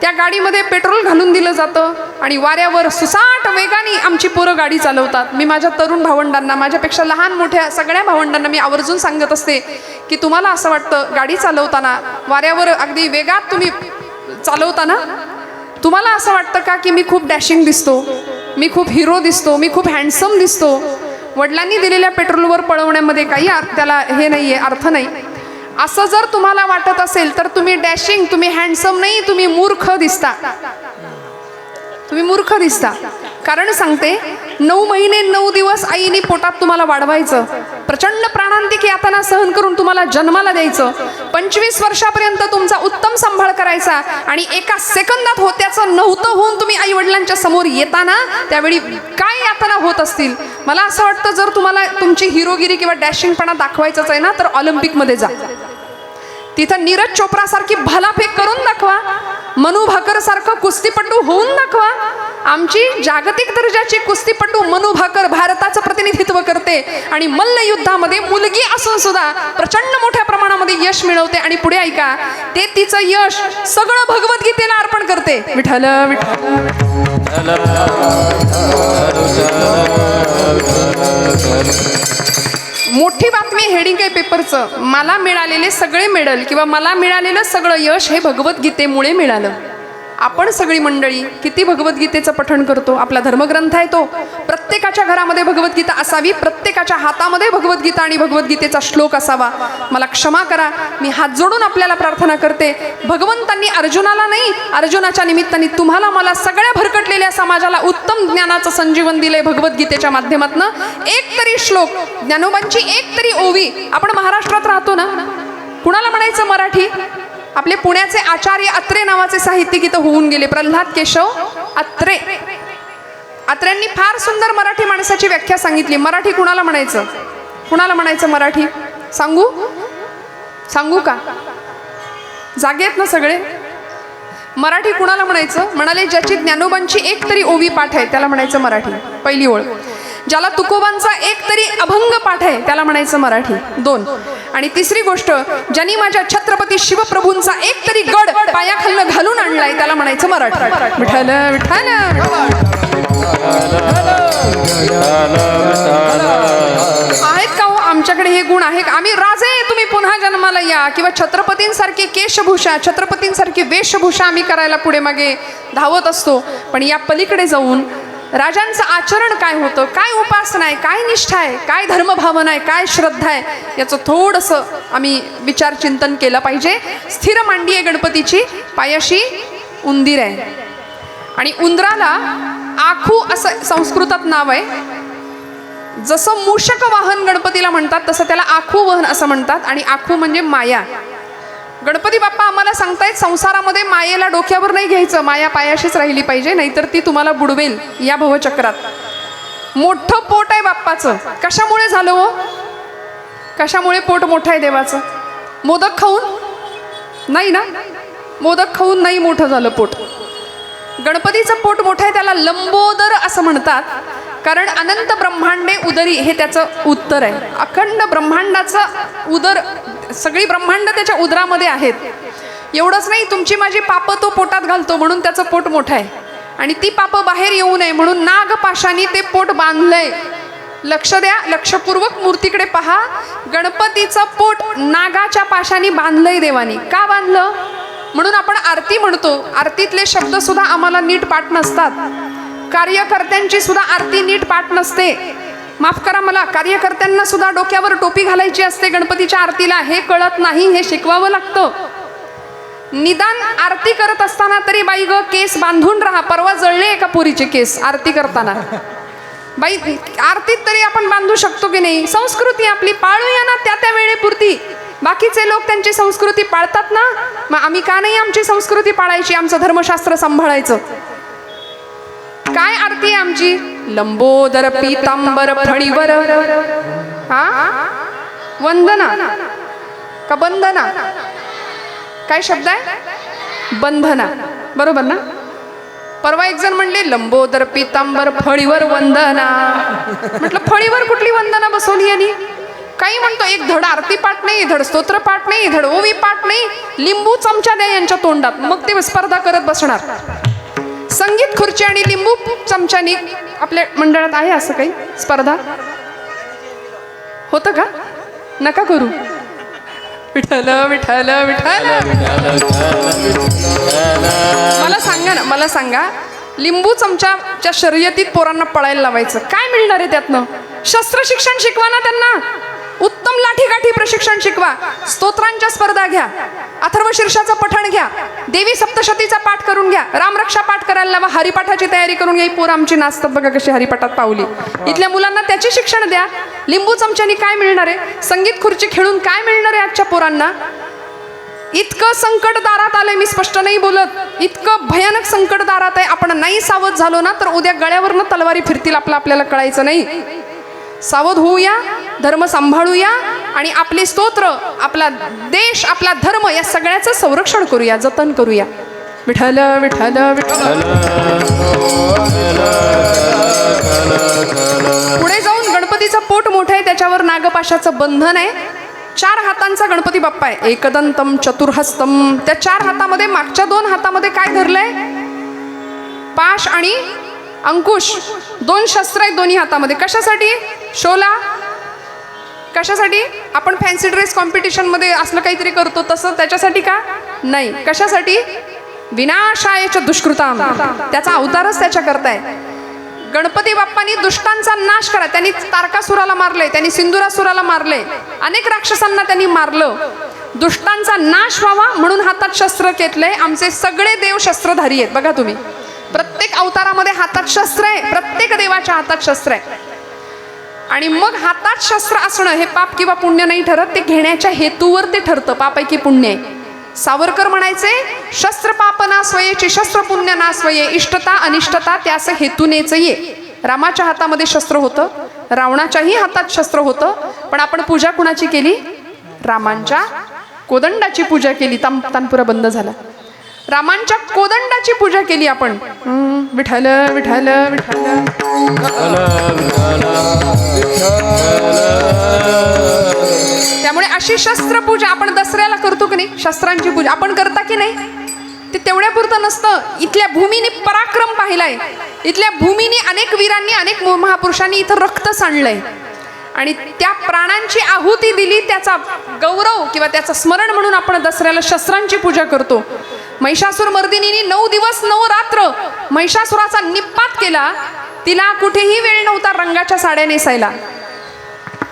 त्या गाडीमध्ये पेट्रोल घालून दिलं जातं आणि वाऱ्यावर सुसाट वेगाने आमची पोरं गाडी चालवतात. मी माझ्या तरुण भावंडांना, माझ्यापेक्षा लहान मोठ्या सगळ्या भावंडांना मी आवर्जून सांगत असते की तुम्हाला असं वाटतं गाडी चालवताना वाऱ्यावर अगदी वेगात तुम्ही चालवताना तुम्हाला असं वाटतं का की मी खूप डॅशिंग दिसतो, मी खूप हिरो दिसतो, मी खूप हँडसम दिसतो? वडिलांनी दिलेल्या पेट्रोलवर पळवण्यामध्ये काही त्याला हे नाही आहे, अर्थ नाही. असं जर तुम्हाला वाटत असेल तर तुम्ही डॅशिंग, तुम्ही हँडसम नाही, तुम्ही मूर्ख दिसता. तुम्ही मूर्ख दिसता. कारण सांगते, 9 महिने 9 दिवस आईने पोटात तुम्हाला वाढवायचं, प्रचंड प्राणांतिक यातना सहन करून तुम्हाला जन्माला द्यायचं, 25 वर्षापर्यंत तुमचा उत्तम सांभाळ करायचा आणि एका सेकंदात होत्याचं नव्हतं होऊन तुम्ही आई वडिलांच्या समोर येताना त्यावेळी काय यातना होत असतील. मला असं वाटतं जर तुम्हाला तुमची हिरोगिरी किंवा डॅशिंगपणा दाखवायचंच आहे ना, तर ऑलिम्पिकमध्ये जा. तिथं नीरज चोप्रा सारखी भालाफेक करून दाखवा, मनू भाकर सारखं कुस्तीपटू होऊन दाखवा. आमची जागतिक दर्जाची कुस्तीपटू मनू भाकर भारताचं प्रतिनिधित्व करते आणि मल्ल युद्धामध्ये मुलगी असून सुद्धा प्रचंड मोठ्या प्रमाणामध्ये यश मिळवते. आणि पुढे ऐका, ते तिचं यश सगळं भगवद्गीतेला अर्पण करते. विठ्ठल विठ्ठल मोठी बातमी हेडिंग आहे पेपरचं, मला मिळालेले सगळे मेडल किंवा मला मिळालेलं सगळं यश हे भगवद्गीतेमुळे मिळालं. आपण सगळी मंडळी किती भगवद्गीतेचं पठण करतो? आपला धर्मग्रंथ आहे तो. प्रत्येकाच्या घरामध्ये भगवद्गीता असावी, प्रत्येकाच्या हातामध्ये भगवद्गीता आणि भगवद्गीतेचा श्लोक असावा. मला क्षमा करा, मी हात जोडून आपल्याला प्रार्थना करते. भगवंतांनी अर्जुनाला नाही, अर्जुनाच्या निमित्ताने तुम्हाला मला सगळ्या भरकटलेल्या समाजाला उत्तम ज्ञानाचं संजीवन दिलंय भगवद्गीतेच्या माध्यमातून. एक तरी श्लोक, ज्ञानोबांची एक तरी ओवी. आपण महाराष्ट्रात राहतो ना, कुणाला म्हणायचं मराठी? आपले पुण्याचे आचार्य अत्रे नावाचे साहित्यिक इथं होऊन गेले, प्रल्हाद केशव अत्रे. अत्र्यांनी फार सुंदर मराठी माणसाची व्याख्या सांगितली. मराठी कुणाला म्हणायचं? कुणाला म्हणायचं मराठी? सांगू का? जागे आहेत ना सगळे? मराठी कुणाला म्हणायचं? म्हणाले, ज्याची ज्ञानोबांची एक तरी ओवी पाठ आहे त्याला म्हणायचं मराठी. पहिली ओळ. ज्याला तुकोबांचा एक तरी अभंग पाठ आहे त्याला म्हणायचं मराठी. 2. आणि तिसरी गोष्ट, ज्यांनी माझ्या छत्रपती शिवप्रभूंचा एक तरी गड पायाखालनं घालून आणलाय त्याला म्हणायचं मराठी. विठ्ठल विठ्ठल. आहेत का हो आमच्याकडे हे गुण आहे का? आम्ही राजे, तुम्ही पुन्हा जन्माला या, किंवा छत्रपतींसारखी केशभूषा, छत्रपतींसारखी वेशभूषा आम्ही करायला पुढे मागे धावत असतो. पण या पलीकडे जाऊन राजांचं आचरण काय होतं, काय उपासना आहे, काय निष्ठा आहे, काय धर्मभावना आहे, काय श्रद्धा आहे, याचं थोडंसं आम्ही विचार चिंतन केलं पाहिजे. स्थिर मांडी आहे गणपतीची, पायाशी उंदीर आहे. आणि उंदराला आखू असं संस्कृतात नाव आहे. जसं मूषक वाहन गणपतीला म्हणतात तसं त्याला आखू वहन असं म्हणतात. आणि आखू म्हणजे माया. गणपती बाप्पा आम्हाला सांगतायत, संसारामध्ये मायेला डोक्यावर नाही घ्यायचं, माया पायाशीच राहिली पाहिजे, नाहीतर ती तुम्हाला बुडवेल या भवचक्रात. मोठं पोट आहे बाप्पाचं. कशामुळे झालं हो? कशामुळे पोट मोठं आहे देवाचं? मोदक खाऊन नाही ना, मोदक खाऊन नाही मोठं झालं पोट. गणपतीचं पोट मोठं आहे, त्याला लंबोदर असं म्हणतात, कारण अनंत ब्रह्मांडे उदरी हे त्याचं उत्तर आहे. अखंड ब्रह्मांडाचं उदर, सगळी ब्रह्मांड त्याच्या उदरामध्ये आहेत. एवढंच नाही, तुमची माझी पापं तो पोटात घालतो म्हणून त्याचं पोट मोठं आहे. आणि ती पापं बाहेर येऊ नये म्हणून नागपाशाने ते पोट बांधलंय. लक्ष द्या, लक्षपूर्वक मूर्तीकडे पहा. गणपतीचं पोट नागाच्या पाशाने बांधलंय देवानी. का बांधलं? म्हणून आपण आरती म्हणतो. आरतीतले शब्द सुद्धा आम्हाला नीट पाठ नसतात. कार्यकर्त्यांची सुद्धा आरती नीट पाठ नसते. माफ करा मला, कार्यकर्त्यांना सुद्धा डोक्यावर टोपी घालायची असते गणपतीच्या आरतीला. हे कळत नाही, हे शिकवावं लागतं. निदान आरती करत असताना तरी बाई ग केस बांधून राहा. परवा जळले एका पुरीचे केस आरती करताना. बाई, आरतीत तरी आपण बांधू शकतो की नाही? संस्कृती आपली पाळूया ना त्या वेळेपुरती. बाकीचे लोक त्यांची संस्कृती पाळतात ना, मग आम्ही का नाही आमची संस्कृती पाळायची, आमचं धर्मशास्त्र सांभाळायचं? काय आरती आहे आमची? लंबोदर पीतांबर फणीवर. हा, वंदना का बंधना? काय शब्द आहे? बंधना, बरोबर ना? परवा एक जण म्हणले लंबोदर पीतांबर फळीवर वंदना. म्हटलं फळीवर कुठली वंदना बसवली यांनी? काही म्हणतो, एक धड आरती पाठ नाही, धड स्तोत्र पाठ नाही, धड ओवी पाठ नाही. लिंबू चमचा द्या यांच्या तोंडात, मग ते स्पर्धा करत बसणार. संगीत खुर्ची आणि लिंबू चमच्यानी आपल्या मंडळात आहे असं काही स्पर्धा? होतं का? नका करू. विठ्ठल विठ्ठल विठ्ठल. मला सांगा, लिंबू चमच्याच्या शर्यतीत पोरांना पळायला लावायचं, काय मिळणार आहे त्यातनं? शस्त्र शिक्षण शिकवा ना त्यांना. उत्तम लाठीकाठी प्रशिक्षण शिकवा. स्तोत्रांच्या स्पर्धा घ्या, अथर्वशीर्षाचं पठण घ्या, देवी सप्तशतीचा पाठ करून घ्या, रामरक्षा पाठ करायला लावा, हरिपाठाची तयारी करून घ्या. पोरं आमची नाचतात बघा कशी हरिपाठात पावली. इथल्या मुलांना त्याचे शिक्षण द्या. लिंबू चमच्यानी काय मिळणार आहे? संगीत खुर्ची खेळून काय मिळणार आहे आजच्या पोरांना? इतकं संकट दारात आलंय, मी स्पष्ट नाही बोलत, इतकं भयानक संकट दारात आहे. आपण नाही सावध झालो ना तर उद्या गळ्यावरनं तलवारी फिरतील आपल्याला कळायचं नाही. सावध होऊया, धर्म सांभाळूया आणि आपले स्तोत्र, आपला देश, आपला धर्म या सगळ्याचं संरक्षण करूया, जतन करूया. विठ्ठल विठ्ठल विठ्ठल. पुढे जाऊन गणपतीचं पोट मोठं आहे, त्याच्यावर नागपाशाचं बंधन आहे. 4 हातांचा गणपती बाप्पा आहे. एकदंतम चतुर्हस्तम. त्या 4 हातामध्ये, मागच्या 2 हातामध्ये काय धरलंय? पाश आणि अंकुश. 2 शस्त्र आहेत दोन्ही हातामध्ये. कशासाठी? शोला, कशासाठी? आपण फॅन्सी ड्रेस कॉम्पिटिशनमध्ये असलं काहीतरी करतो तसं, त्याच्यासाठी का नाही. कशासाठी? विनाशायच्या दुष्कृताम, त्याचा अवतारच त्याच्या करताय. गणपती बाप्पांनी दुष्टांचा नाश करा. त्यांनी तारकासुराला मारले, त्यांनी सिंदुरासुराला मारले, अनेक राक्षसांना त्यांनी मारलं. दुष्टांचा नाश व्हावा म्हणून हातात शस्त्र घेतलंय. आमचे सगळे देव शस्त्रधारी आहेत. बघा तुम्ही, प्रत्येक अवतारामध्ये हातात शस्त्र आहे, प्रत्येक देवाच्या हातात शस्त्र आहे. आणि मग हातात शस्त्र असणं हे पाप किंवा पुण्य नाही ठरत, ते घेण्याच्या हेतूवर ते ठरतं, पाप आहे की पुण्य आहे. सावरकर म्हणायचे, शस्त्र पाप ना स्वयेची शस्त्र पुण्य ना स्वये, इष्टता अनिष्टता त्यास हेतूनेच ये. रामाच्या हातामध्ये शस्त्र होतं, रावणाच्याही हातात शस्त्र होतं, पण आपण पूजा कुणाची केली? रामांच्या कोदंडाची पूजा केली. तानपुरा बंद झाला. रामांच्या कोदंडाची पूजा केली आपण. विठ्ठल विठ्ठल विठ्ठल. त्यामुळे अशी शस्त्रपूजा आपण दसऱ्याला करतो की नाही? शस्त्रांची पूजा आपण करता की नाही? ते तेवढ्यापुरतं नसतं. इथल्या भूमीने पराक्रम पाहिलाय, इथल्या भूमीने अनेक वीरांनी, अनेक महापुरुषांनी इथं रक्त सांडलंय आणि त्या प्राणांची आहुती दिली. त्याचा गौरव किंवा त्याचं स्मरण म्हणून आपण दसऱ्याला शस्त्रांची पूजा करतो. महिषासूर मर्दिनीने 9 दिवस 9 रात्र महिषासुराचा निपात केला. तिला कुठेही वेळ नव्हता रंगाच्या साड्या नेसायला,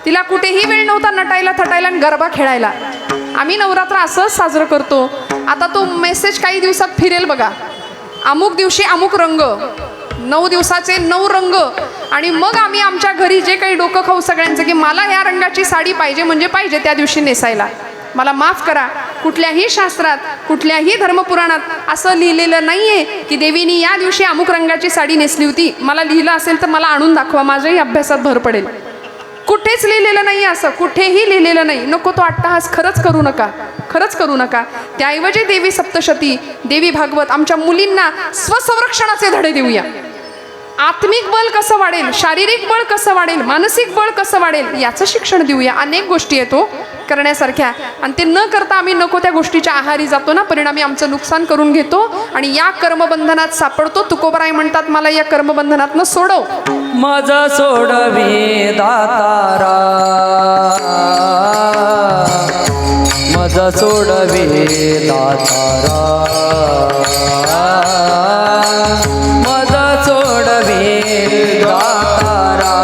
तिला कुठेही वेळ नव्हता नटायला थटायला आणि गरबा खेळायला. आम्ही नवरात्र असंच साजरं करतो. आता तो मेसेज काही दिवसात फिरेल बघा, अमुक दिवशी अमुक रंग, 9 दिवसाचे 9 रंग. आणि मग आम्ही आमच्या घरी जे काही डोकं खाऊ सगळ्यांचं की मला ह्या रंगाची साडी पाहिजे म्हणजे पाहिजे त्या दिवशी नेसायला. मला माफ करा, कुठल्याही शास्त्रात कुठल्याही धर्मपुराणात असं लिहिलेलं नाहीये की देवीनी या दिवशी अमुक रंगाची साडी नेसली होती. मला लिहिलं असेल तर मला आणून दाखवा, माझ्याही अभ्यासात भर पडेल. कुठेच लिहिलेलं नाही, असं कुठेही लिहिलेलं नाही. नको तो अट्टहास खरंच करू नका, खरंच करू नका. त्याऐवजी देवी सप्तशती, देवी भागवत, आमच्या मुलींना स्वसंरक्षणाचे धडे देऊया. आत्मिक बळ कसं वाढेल, शारीरिक बळ कसं वाढेल, मानसिक बळ कसं वाढेल याचं शिक्षण देऊया. अनेक गोष्टी आहेत करण्यासारख्या, आणि ते न करता आम्ही नको त्या गोष्टीच्या आहारी जातो ना, परिणामी आमचं नुकसान करून घेतो आणि या कर्मबंधनात सापडतो. तुकोबराय म्हणतात, मला या कर्मबंधनातनं सोडव. माझा सोडवी दातारा, माझा सोडवी दातारा, माझा सोडवी दातारा,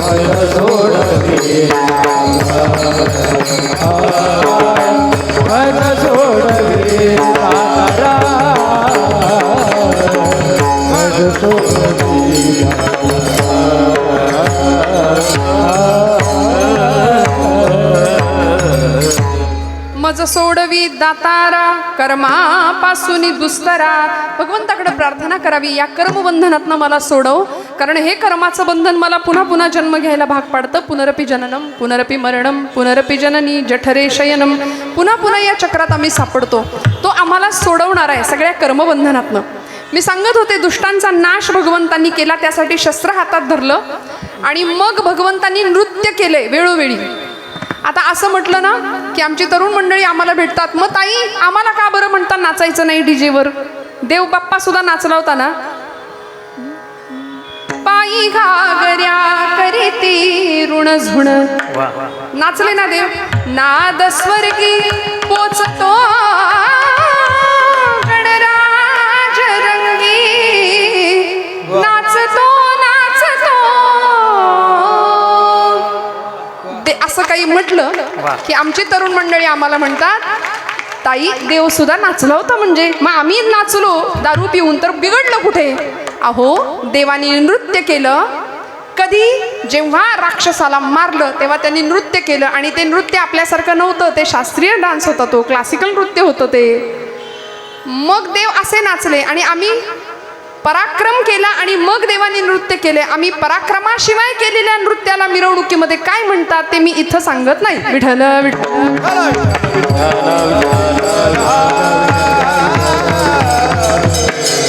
माझा सोडवी माझा सोडवी दातारा, माझा सोडवी मज सोडवी दातारा, कर्मापासून दुस्तरा. भगवंताकडे प्रार्थना करावी, या कर्मबंधनातनं मला सोडव, कारण हे कर्माचं बंधन मला पुन्हा पुन्हा जन्म घ्यायला भाग पाडतं. पुनरपी जननम पुनरपी मरणम पुनरपी जननी जठरे शयनम. पुन्हा पुन्हा या चक्रात आम्ही सापडतो. तो आम्हाला सोडवणार आहे सगळ्या कर्मबंधनातनं. मी सांगत होते, दुष्टांचा नाश भगवंतांनी केला, त्यासाठी शस्त्र हातात धरलं आणि मग भगवंतांनी नृत्य केले वेळोवेळी. आता असं म्हटलं ना की आमची तरुण मंडळी आम्हाला भेटतात, मग ताई आम्हाला का बरं म्हणता नाचायचं नाही डीजेवर? देव बाप्पा सुद्धा नाचला होता ना. पायी घागऱ्या करीती ऋण झुण, नाचले ना देव. नाद स्वर्गी पोचतो गणराज रंगी, नाचतो नाचतो. ते असं काही म्हटलं की आमची तरुण मंडळी आम्हाला म्हणतात, ताई देव सुद्धा नाचला होता म्हणजे. मग आम्ही नाचलो दारू पिऊन तर बिघडलं कुठे? अहो, देवानी नृत्य केलं. कधी? जेव्हा राक्षसाला मारलं तेव्हा त्यांनी नृत्य केलं, आणि ते नृत्य आपल्यासारखं नव्हतं, ते शास्त्रीय डान्स होता, तो क्लासिकल नृत्य होतं ते. मग देव असे नाचले आणि आम्ही पराक्रम केला आणि मग देवाने नृत्य केले. आम्ही पराक्रमाशिवाय केलेल्या नृत्याला मिरवणुकीमध्ये काय म्हणतात ते मी इथं सांगत नाही. विठ्ठल विठ्ठल.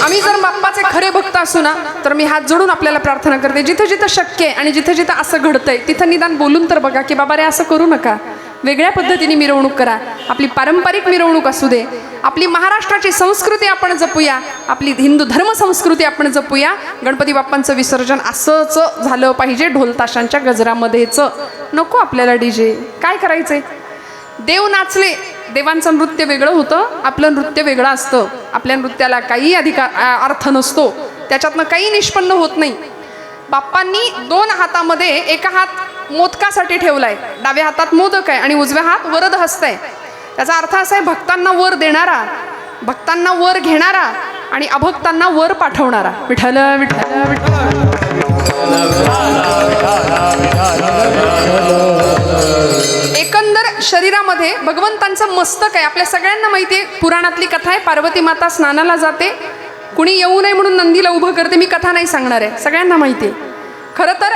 आम्ही जर बाप्पाचे खरे भक्त असू ना, तर मी हात जोडून आपल्याला प्रार्थना करते, जिथं जिथं शक्य आहे आणि जिथं जिथं असं घडतंय तिथं निदान बोलून तर बघा की बाबा रे असं करू नका. वेगळ्या पद्धतीने मिरवणूक करा. आपली पारंपरिक मिरवणूक असू दे, आपली महाराष्ट्राची संस्कृती आपण जपूया, आपली हिंदू धर्म संस्कृती आपण जपूया. गणपती बाप्पांचं विसर्जन असंच झालं पाहिजे, ढोल ताशांच्या गजरामध्येच. नको आपल्याला डीजे. काय करायचंय? देव नाचले, देवांचं नृत्य वेगळं होतं, आपलं नृत्य वेगळं असतं. आपल्या नृत्याला काही अर्थ नसतो, त्याच्यातनं काही निष्पन्न होत नाही. बाप्पांनी 2 हातामध्ये एका हात मोदकासाठी ठेवलाय, डाव्या हातात मोदक आहे आणि उजव्या हात वरद हस्त आहे. त्याचा अर्थ असा आहे, भक्तांना वर देणारा, भक्तांना वर घेणारा आणि अभक्तांना वर पाठवणारा. विठ्ठल विठ्ठल विठ्ठल. एकंदर शरीरामध्ये भगवंतांचं मस्तक आहे. आपल्या सगळ्यांना माहिती आहे, पुराणातली कथा आहे. पार्वती माता स्नानाला जाते, कुणी येऊ नये म्हणून नंदीला उभं करते. मी कथा नाही सांगणार आहे, सगळ्यांना माहिती आहे. खरं तर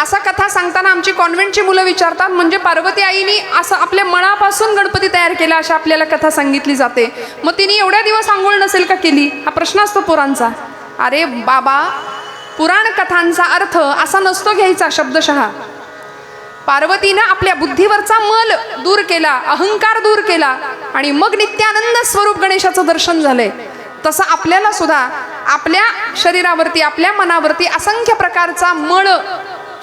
असा कथा सांगताना आमची कॉन्व्हेंटची मुलं विचारतात, म्हणजे पार्वती आईनी असं आपल्या मनापासून गणपती तयार केला अशा आपल्याला कथा सांगितली जाते, मग तिने एवढ्या दिवस आंघोळ नसेल का केली? हा प्रश्न असतो पोरांचा. अरे बाबा, पुराण कथांचा अर्थ असा नसतो घ्यायचा शब्दशः. पार्वतीनं आपल्या बुद्धीवरचा मल दूर केला, अहंकार दूर केला आणि मग नित्यानंद स्वरूप गणेशाचं दर्शन झालंय. तसं आपल्याला सुद्धा आपल्या शरीरावरती, आपल्या मनावरती असंख्य प्रकारचा मळ,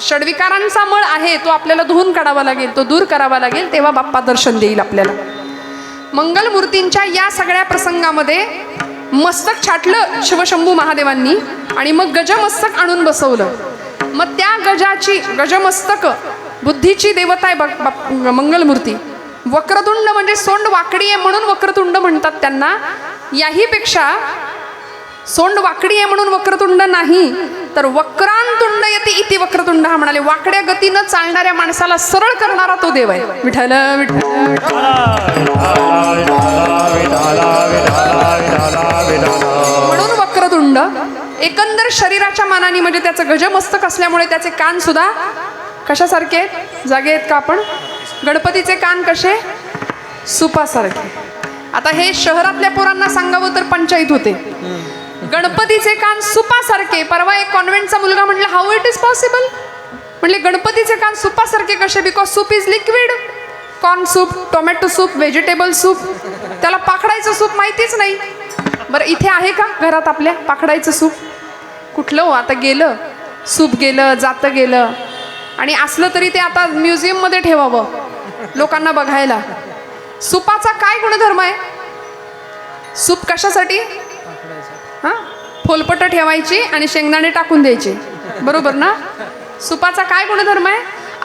षड्विकारांचा मळ आहे, तो आपल्याला धुवून काढावा लागेल, तो दूर करावा लागेल. तेव्हा बाप्पा दर्शन देईल आपल्याला. मंगलमूर्तींच्या या सगळ्या प्रसंगामध्ये मस्तक छाटलं शिवशंभू महादेवांनी आणि मग गजमस्तक आणून बसवलं. मग त्या गजाची, गजमस्तक बुद्धीची देवता आहे मंगलमूर्ती. वक्रतुंड म्हणजे सोंड वाकडी आहे म्हणून वक्रतुंड म्हणतात त्यांना. याहीपेक्षा सोंड वाकडी आहे म्हणून वक्रतुंड नाही, तर वक्रांतुंड यती इति वक्रतुंड हा म्हणाले. वाकड्या गतीनं चालणाऱ्या माणसाला सरळ करणारा तो देव आहे. विठ्ठल विठ्ठल. म्हणून वक्रतुंड. एकंदर शरीराच्या मानाने म्हणजे त्याचं गजमस्तक असल्यामुळे त्याचे कान सुद्धा कशासारखे आहेत? जागे आहेत का आपण? गणपतीचे कान कसे? सुपासारखे. आता हे शहरातल्या पोरांना सांगावं तर पंचायत होते. गणपतीचे कान सुपासारखे. परवा एक कॉन्व्हेंटचा मुलगा म्हटला, हाऊ इट इज पॉसिबल? म्हणले गणपतीचे कान सुपासारखे कसे? Because soup is liquid. Corn soup, tomato soup, vegetable soup, त्याला पाखडायचं सूप माहितीच नाही. बरं, इथे आहे का घरात आपल्या पाखडायचं सूप? कुठलं हो, आता गेलं सूप, गेलं जातं गेलं. आणि असलं तरी ते आता म्युझियममध्ये ठेवावं लोकांना बघायला. सुपाचा काय गुणधर्म आहे? सूप कशासाठी? हां, फोलपट ठेवायची आणि शेंगदाणे टाकून द्यायचे, बरोबर ना? सुपाचा काय गुणधर्म आहे?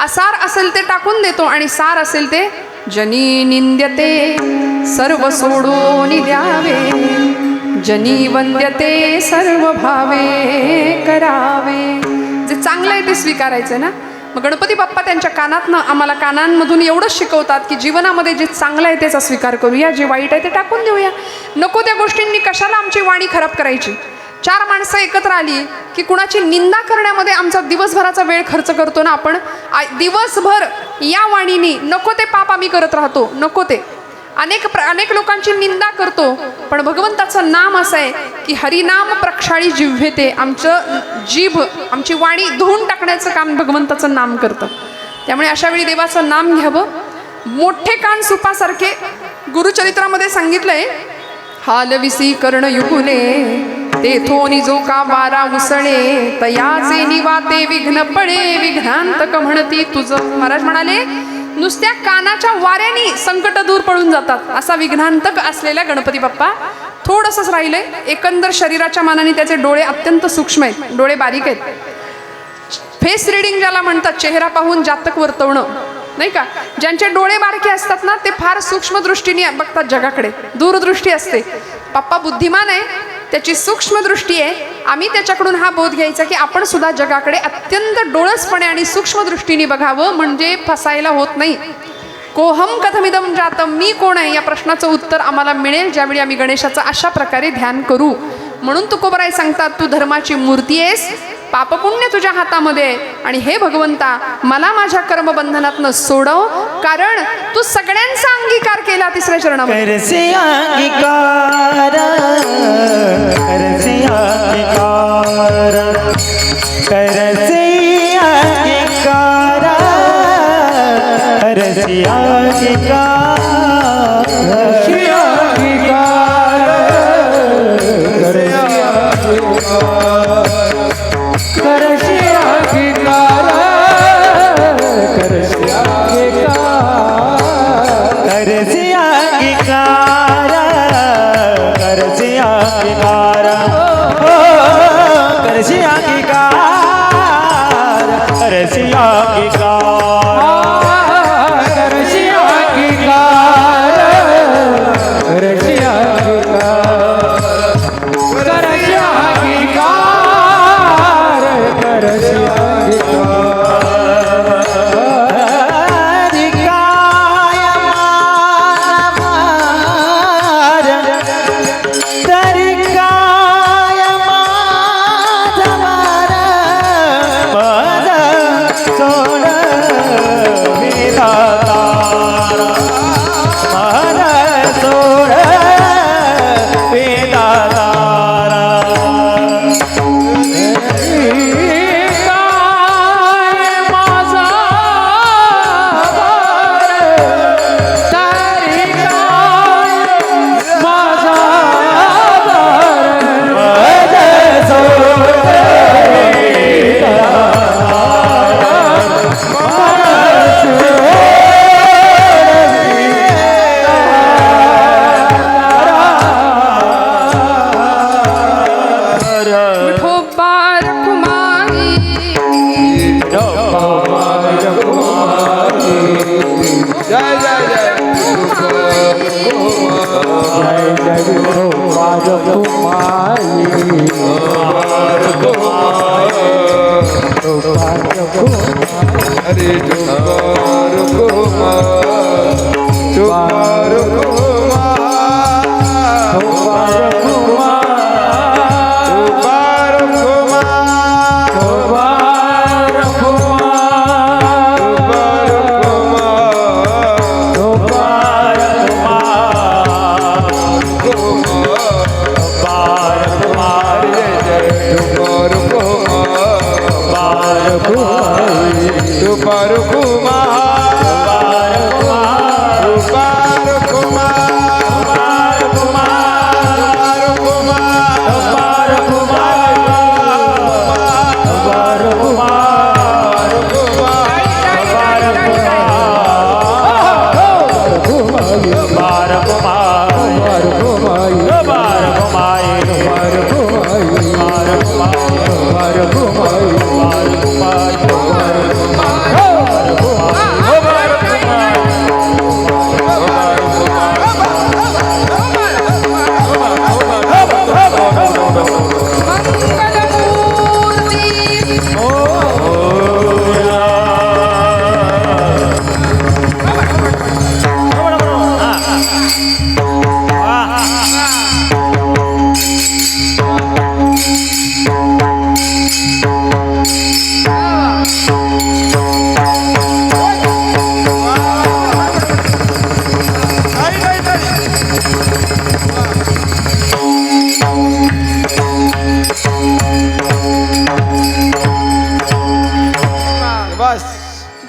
असार असेल ते टाकून देतो आणि सार असेल ते जनी निंद्यते सर्व सोडून द्यावे, जनी वंद्यते सर्व भावे करावे. जे चांगलं आहे ते स्वीकारायचं ना. मग गणपती बाप्पा त्यांच्या कानातनं आम्हाला कानांमधून एवढंच शिकवतात की जीवनामध्ये जे चांगलं आहे त्याचा स्वीकार करूया, जे वाईट आहे ते टाकून देऊया. नको त्या गोष्टींनी कशाला आमची वाणी खराब करायची. 4 माणसं एकत्र आली की कुणाची निंदा करण्यामध्ये आमचा दिवसभराचा वेळ खर्च करतो ना आपण. दिवसभर या वाणीने नको ते पाप आम्ही करत राहतो, नको ते अनेक लोकांची निंदा करतो. पण भगवंताचं नाम असं आहे की हरिनाम प्रक्षाळी जिव्हेते. आमचं जीभ, आमची वाणी धुवून टाकण्याचं काम भगवंताचं नाम करतं. त्यामुळे अशा वेळी देवाचं नाम घ्यावं. मोठे कान सुपासारखे. गुरुचरित्रामध्ये सांगितलंय, हालविसी कर्ण युगुले तेथोनी जो का वारा उसळे, तयाचे निवाते विघ्न पडे, विघ्नांतक म्हणती तुझं. महाराज म्हणाले, नुसत्या कानाच्या वाऱ्याने संकट दूर पळून जातात. असा विघ्नांतक असलेला गणपती बाप्पा थोडंसंच राहिलंय. एकंदर शरीराच्या मानाने त्याचे डोळे अत्यंत सूक्ष्म आहेत, डोळे बारीक आहेत. फेस रिडिंग ज्याला म्हणतात, चेहरा पाहून जातक वर्तवणं, नाही का? ज्यांचे डोळे बारके असतात ना ते फार सूक्ष्म दृष्टीने बघतात जगाकडे, दूरदृष्टी असते. बाप्पा बुद्धिमान आहे, त्याची सूक्ष्म दृष्टी आहे. आम्ही त्याच्याकडून हा बोध घ्यायचा की आपण सुद्धा जगाकडे अत्यंत डोळसपणे आणि सूक्ष्म दृष्टीने बघावं, म्हणजे फसायला होत नाही. कोहम कथमिदम जातम, मी कोण आहे या प्रश्नाचं उत्तर आम्हाला मिळेल ज्यावेळी आम्ही गणेशाचं अशा प्रकारे ध्यान करू. म्हणून तुकोबराय सांगतात, तू धर्माची मूर्ती आहेस, पापपुण्य तुझ्या हातामध्ये आहे. आणि हे भगवंता, मला माझ्या कर्मबंधनातनं सोडव, कारण तू सगळ्यांचा अंगीकार केला. 3ऱ्या चरणामध्ये करसे अंगीकार, करसे अंगीकार, करसे अंगीकार, करसे अंगीकार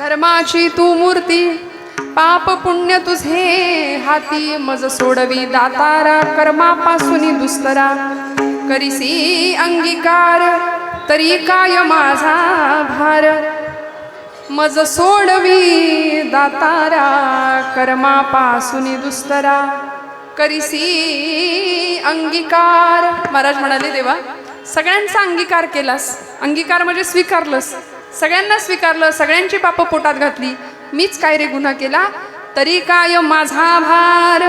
धर्माची तू मूर्ती पाप पुण्य तुझे हाती मज सोडवी दातारा कर्मापासून दुस्तरा करीसी अंगीकार तरी काय माझा भार मज सोडवी दातारा कर्मापासून दुस्तरा करीसी अंगीकार. महाराज म्हणाले देवा सगळ्यांचा अंगीकार केलास, अंगीकार म्हणजे स्वीकारलंस, सगळ्यांना स्वीकारलं, सगळ्यांची पापं पोटात घातली, मीच काय रे गुन्हा केला, तरी काय माझा भार,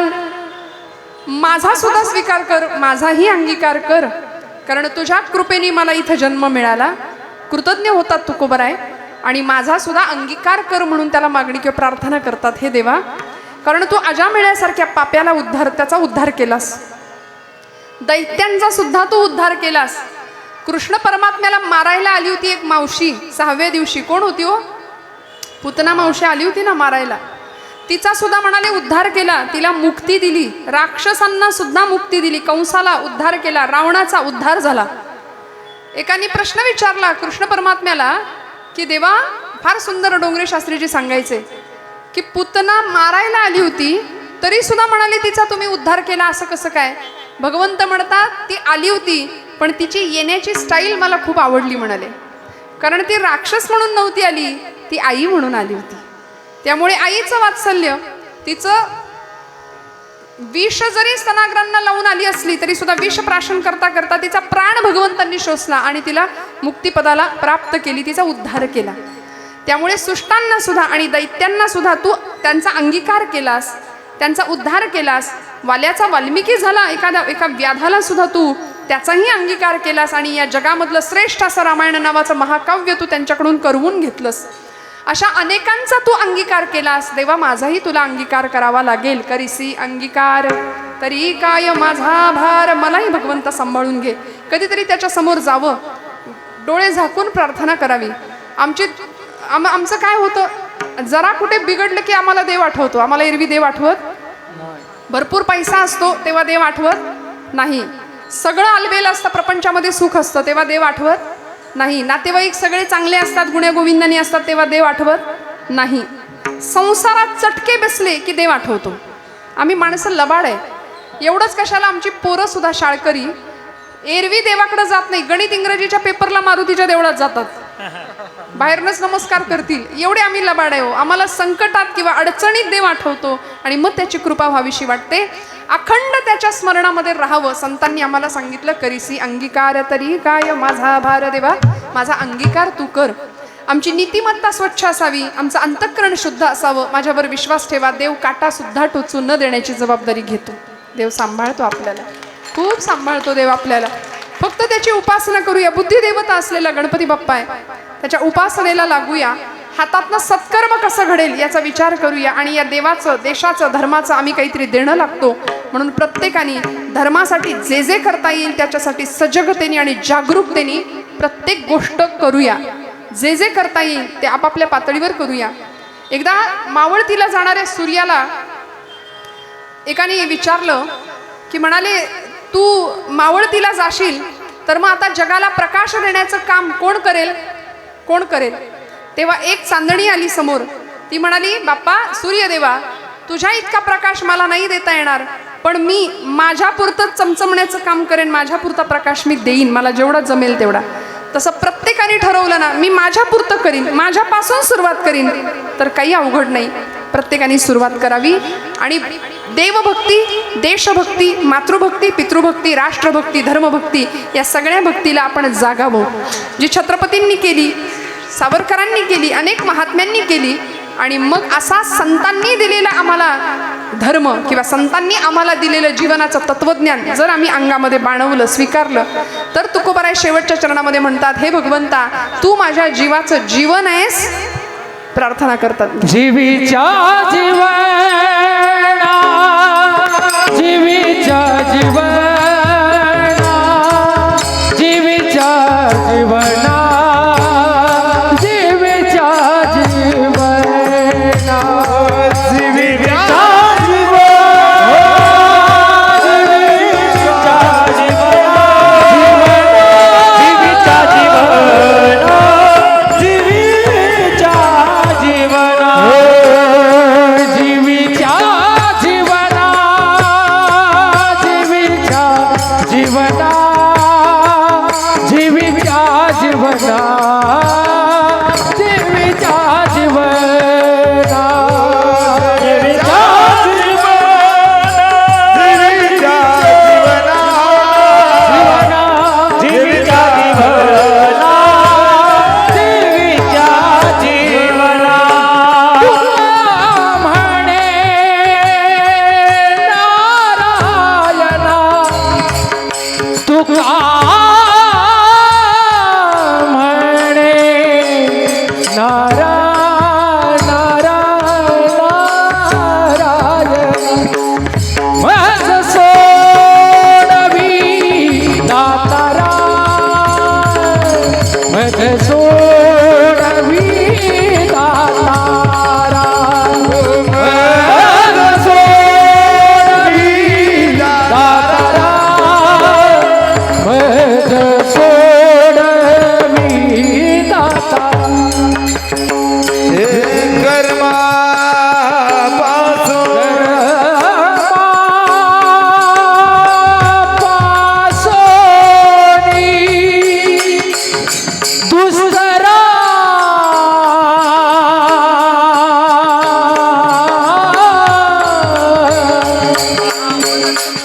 माझा सुद्धा स्वीकार कर, माझाही अंगीकार कर, कारण तुझ्या कृपेने मला इथं जन्म मिळाला, कृतज्ञ होतात तुकोबराय, आणि माझा सुद्धा अंगीकार कर म्हणून त्याला मागणी किंवा प्रार्थना करतात. हे देवा, कारण तू अजामिळ्यासारख्या पाप्याला त्याचा उद्धार केलास, दैत्यांचा सुद्धा तू उद्धार केलास. कृष्ण परमात्म्याला मारायला आली होती एक मावशी 6व्या दिवशी, कोण होती हो? पुतना मावशी आली होती ना मारायला, तिचा सुद्धा म्हणाले उद्धार केला, तिला मुक्ती दिली, राक्षसांना सुद्धा मुक्ती दिली, कंसाला उद्धार केला, रावणाचा उद्धार झाला. एकाने प्रश्न विचारला कृष्ण परमात्म्याला की देवा, फार सुंदर डोंगरे शास्त्रीजी सांगायचे की पुतना मारायला आली होती तरी सुद्धा म्हणाली तिचा तुम्ही उद्धार केला, असं कसं काय? भगवंत म्हणतात ती आली होती पण तिची येण्याची स्टाईल मला खूप आवडली म्हणाले, कारण ती राक्षस म्हणून नव्हती आली, ती आई म्हणून आली होती. त्यामुळे आईचं वात्सल्य, तिचं विष जरी स्तनाग्रांना लावून आली असली तरी सुद्धा विष प्राशन करता करता तिचा प्राण भगवंतांनी शोषला आणि तिला मुक्तिपदाला प्राप्त केली, तिचा उद्धार केला. त्यामुळे सुष्टांना सुद्धा आणि दैत्यांना सुद्धा तू त्यांचा अंगीकार केलास, त्यांचा उद्धार केलास. वाल्याचा वाल्मिकी झाला, एका व्याधाला सुद्धा तू त्याचाही अंगीकार केलास आणि या जगामधलं श्रेष्ठ असं रामायण नावाचं महाकाव्य तू त्यांच्याकडून करवून घेतलंस. अशा अनेकांचा तू अंगीकार केलास. देवा, माझाही तुला अंगीकार करावा लागेल. करीसी अंगीकार तरी काय माझा भार. मलाही भगवंता सांभाळून घे. कधीतरी त्याच्या समोर जावं, डोळे झाकून प्रार्थना करावी. आमचं काय होतं, जरा कुठे बिघडलं की आम्हाला देव आठवतो. आम्हाला एरवी देव आठवत, भरपूर पैसा असतो तेव्हा देव आठवत नाही. सगळं आलबेल असतं, प्रपंचामध्ये सुख असतं तेव्हा देव आठवत नाही. नातेवाईक सगळे चांगले असतात, गुण्यागोविंदानी असतात तेव्हा देव आठवत नाही. संसारात चटके बसले की देव आठवतो. आम्ही माणसं लबाड आहे. एवढंच कशाला, आमची पोरं सुद्धा शाळकरी एरवी देवाकडे जात नाही. गणित इंग्रजीच्या पेपरला मारुतीच्या देवळात जातात, बाहेरनच नमस्कार करतील. एवढे आम्ही लबाड आहे हो. आम्हाला संकटात किंवा अडचणीत देव आठवतो आणि मग त्याची कृपा व्हावीशी वाटते. अखंड त्याच्या स्मरणामध्ये राहावं. संतांनी आम्हाला सांगितलं, करीसी अंगीकार तरी काय माझा भार. देवा, माझा अंगीकार तू कर. आमची नीतिमत्ता स्वच्छ असावी, आमचं अंतःकरण शुद्ध असावं. माझ्यावर विश्वास ठेवा. देव काटा सुद्धा टोचू न देण्याची जबाबदारी घेतो. देव सांभाळतो आपल्याला, खूप सांभाळतो देव आपल्याला. फक्त त्याची उपासना करूया. बुद्धिदेवता असलेला गणपती बाप्पा आहे, त्याच्या उपासनेला लागूया. हातातनं सत्कर्म कसं घडेल याचा विचार करूया आणि या देवाचं, देशाचं, धर्माचं आम्ही काहीतरी देणं लागतो. म्हणून प्रत्येकाने धर्मासाठी जे जे करता येईल त्याच्यासाठी सजगतेने आणि जागरूकतेने प्रत्येक गोष्ट करूया. जे जे करता येईल ते आपापल्या पातळीवर करूया. एकदा मावळतीला जाणाऱ्या सूर्याला एकाने विचारलं की, म्हणाले तू मावळतीला जाशील तर मग आता जगाला प्रकाश देण्याचं काम कोण करेल, कोण करेल? तेव्हा एक चांदणी आली समोर. ती म्हणाली, बाप्पा सूर्यदेवा, तुझ्या इतका प्रकाश मला नाही देता येणार, पण मी माझ्यापुरतं चमचमण्याचं काम करेन. माझ्यापुरता प्रकाश मी देईन, मला जेवढा जमेल तेवढा. तसं प्रत्येकाने ठरवलं ना, मी माझ्यापुरतं करीन, माझ्यापासून सुरुवात करीन, तर काही अवघड नाही. प्रत्येकाने सुरुवात करावी आणि देवभक्ती, देशभक्ती, मातृभक्ती, पितृभक्ती, राष्ट्रभक्ती, धर्मभक्ती या सगळ्या भक्तीला आपण जागावं. जी छत्रपतींनी केली, सावरकरांनी केली, अनेक महात्म्यांनी केली. आणि मग असा संतांनी दिलेला आम्हाला धर्म किंवा संतांनी आम्हाला दिलेलं जीवनाचं तत्वज्ञान जर आम्ही अंगामध्ये बाणवलं, स्वीकारलं, तर तुकोबाराय शेवटच्या चरणामध्ये म्हणतात, हे भगवंता, तू माझ्या जीवाचं जीवन आहेस. प्रार्थना करतात, जीवीच्या जीवना, जीवीच्या जीवना, जीवीच्या जीवना, जीवीच्या जीवना, जीवीच्या जीवीच्या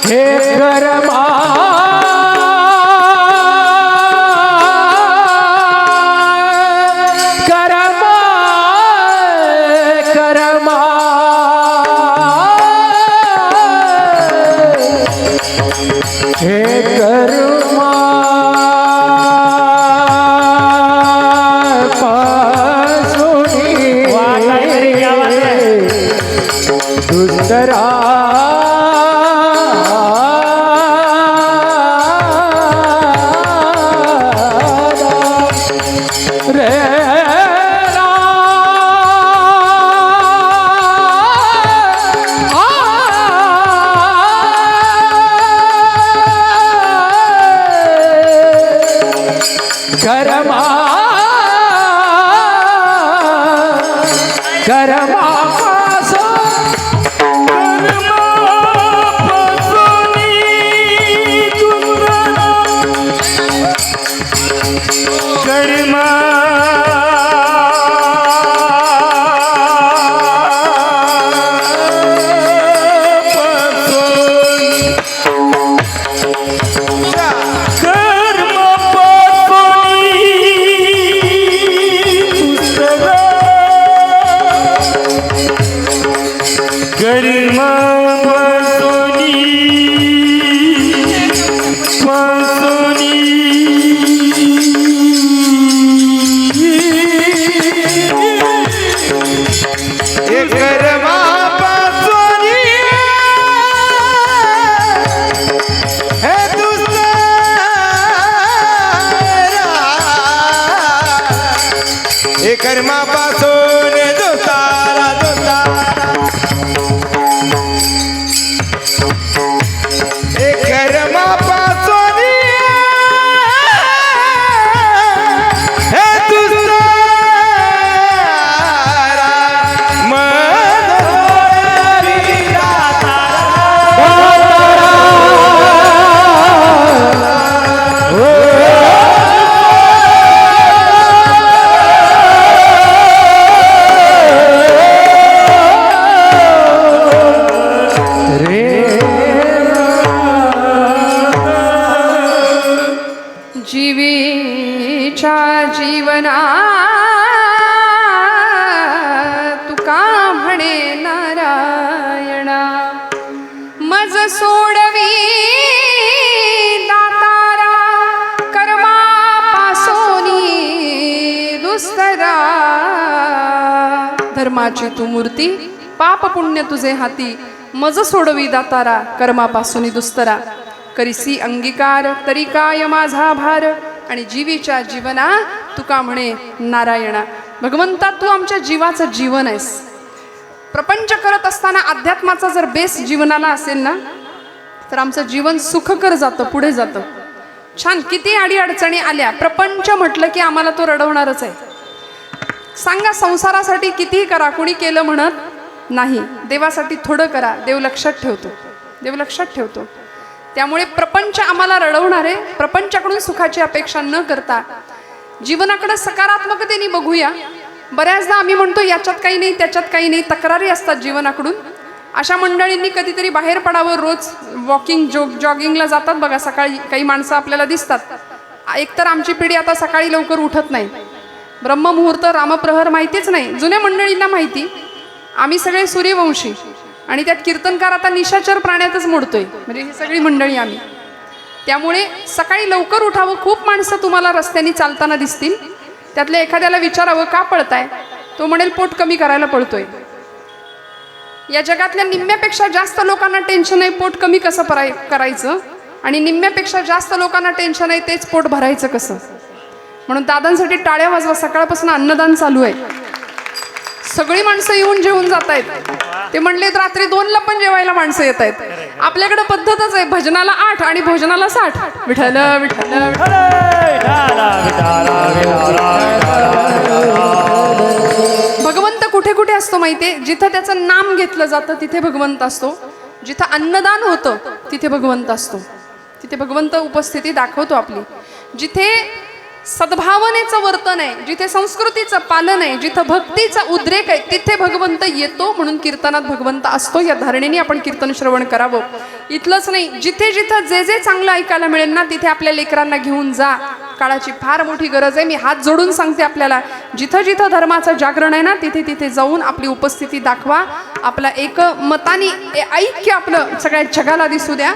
हे कर्मा कर्मा हे कर्मा दुस्तरा रे कर्मा कर्मा कर्मापासून दुतारा दुतारा हे कर्मापासून हे दुतारा मन जीवीच्या जीवना तुका म्हणे नारायणा मज सोडवी दातारा कर्मापासोनी दुस्तरा धर्माची तू मूर्ती पाप पुण्य तुझे हाती मज सोडवी दातारा कर्मापासोनी दुस्तरा करीसी अंगीकार तरी काय माझा भार आणि जीवीच्या जीवना तुका म्हणे नारायणा भगवंता तू आमच्या जीवाचं जीवन आहेस. प्रपंच करत असताना अध्यात्माचा जर बेस जीवनाला असेल ना तर आमचं जीवन सुखकर जातं पुढे जातं. छान किती अडीअडचणी आल्या प्रपंच म्हटलं की आम्हाला तो रडवणारच आहे. सांगा संसारासाठी कितीही करा कोणी केलं म्हणत नाही देवासाठी थोडं करा देव लक्षात ठेवतो देव लक्षात ठेवतो. त्यामुळे प्रपंच आम्हाला रडवणार आहे. प्रपंचाकडून सुखाची अपेक्षा न करता जीवनाकडे सकारात्मकतेने बघूया. बऱ्याचदा आम्ही म्हणतो याच्यात काही नाही त्याच्यात काही नाही तक्रारी असतात जीवनाकडून. अशा मंडळींनी कधीतरी बाहेर पडावं. रोज वॉकिंग जॉगिंगला जातात बघा सकाळी काही माणसं आपल्याला दिसतात. एकतर आमची पिढी आता सकाळी लवकर उठत नाही. ब्रह्ममुहूर्त रामप्रहर माहितीच नाही. जुन्या मंडळींना माहिती. आम्ही सगळे सूर्यवंशी आणि त्यात कीर्तनकार आता निशाचर प्राण्यातच मोडतोय म्हणजे ही सगळी मंडळी आम्ही. त्यामुळे सकाळी लवकर उठावं. खूप माणसं तुम्हाला रस्त्याने चालताना दिसतील. त्यातल्या एखाद्याला विचारावं का पळताय तो म्हणेल पोट कमी करायला पळतोय. या जगातल्या निम्म्यापेक्षा जास्त लोकांना टेन्शन आहे पोट कमी कसं करायचं आणि निम्म्यापेक्षा जास्त लोकांना टेन्शन आहे तेच पोट भरायचं कसं. म्हणून दादांसाठी टाळ्या वाजवा. सकाळपासून अन्नदान चालू आहे. सगळी माणसं येऊन जेवून जात आहेत. ते म्हणले रात्री 2ला पण जेवायला माणसं येत आहेत. आपल्याकडे पद्धतच आहे भजनाला 8 आणि भोजनाला 60. विठ्ठल विठ्ठल भगवंत कुठे कुठे असतो माहितीये. जिथं त्याचं नाम घेतलं जातं तिथे भगवंत असतो. जिथं अन्नदान होतं तिथे भगवंत असतो. तिथे भगवंत उपस्थिती दाखवतो आपली. जिथे सद्भावनेचं वर्तन आहे, जिथे संस्कृतीचं पालन आहे, जिथं भक्तीचा उद्रेक आहे, तिथे भगवंत येतो. म्हणून कीर्तनात भगवंत असतो. या धारणेने आपण कीर्तन श्रवण करावं. इथलंच नाही, जिथे जिथं जे जे चांगलं ऐकायला मिळेल ना, तिथे आपल्या लेकरांना घेऊन जा. काळाची फार मोठी गरज आहे. मी हात जोडून सांगते आपल्याला, जिथं जिथं धर्माचं जागरण आहे ना, तिथे तिथे जाऊन आपली उपस्थिती दाखवा. आपला एकमताने ऐक्य आपलं सगळ्या जगाला दिसू द्या.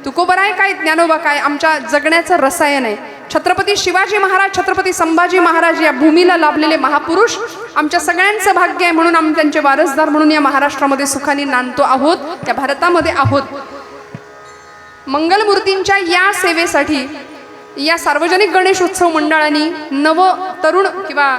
तुकोबरा आहे काय, ज्ञानोबा काय, आमच्या जगण्याचं रसायन आहे. छत्रपती शिवाजी महाराज, छत्रपती संभाजी महाराज या भूमीला लाभलेले महापुरुष आमच्या सगळ्यांचं भाग्य आहे. म्हणून आम्ही त्यांचे वारसदार म्हणून या महाराष्ट्रामध्ये सुखाने नांदतो आहोत, त्या भारतामध्ये आहोत. मंगलमूर्तींच्या या सेवेसाठी या सार्वजनिक गणेश उत्सव मंडळांनी नव तरुण किंवा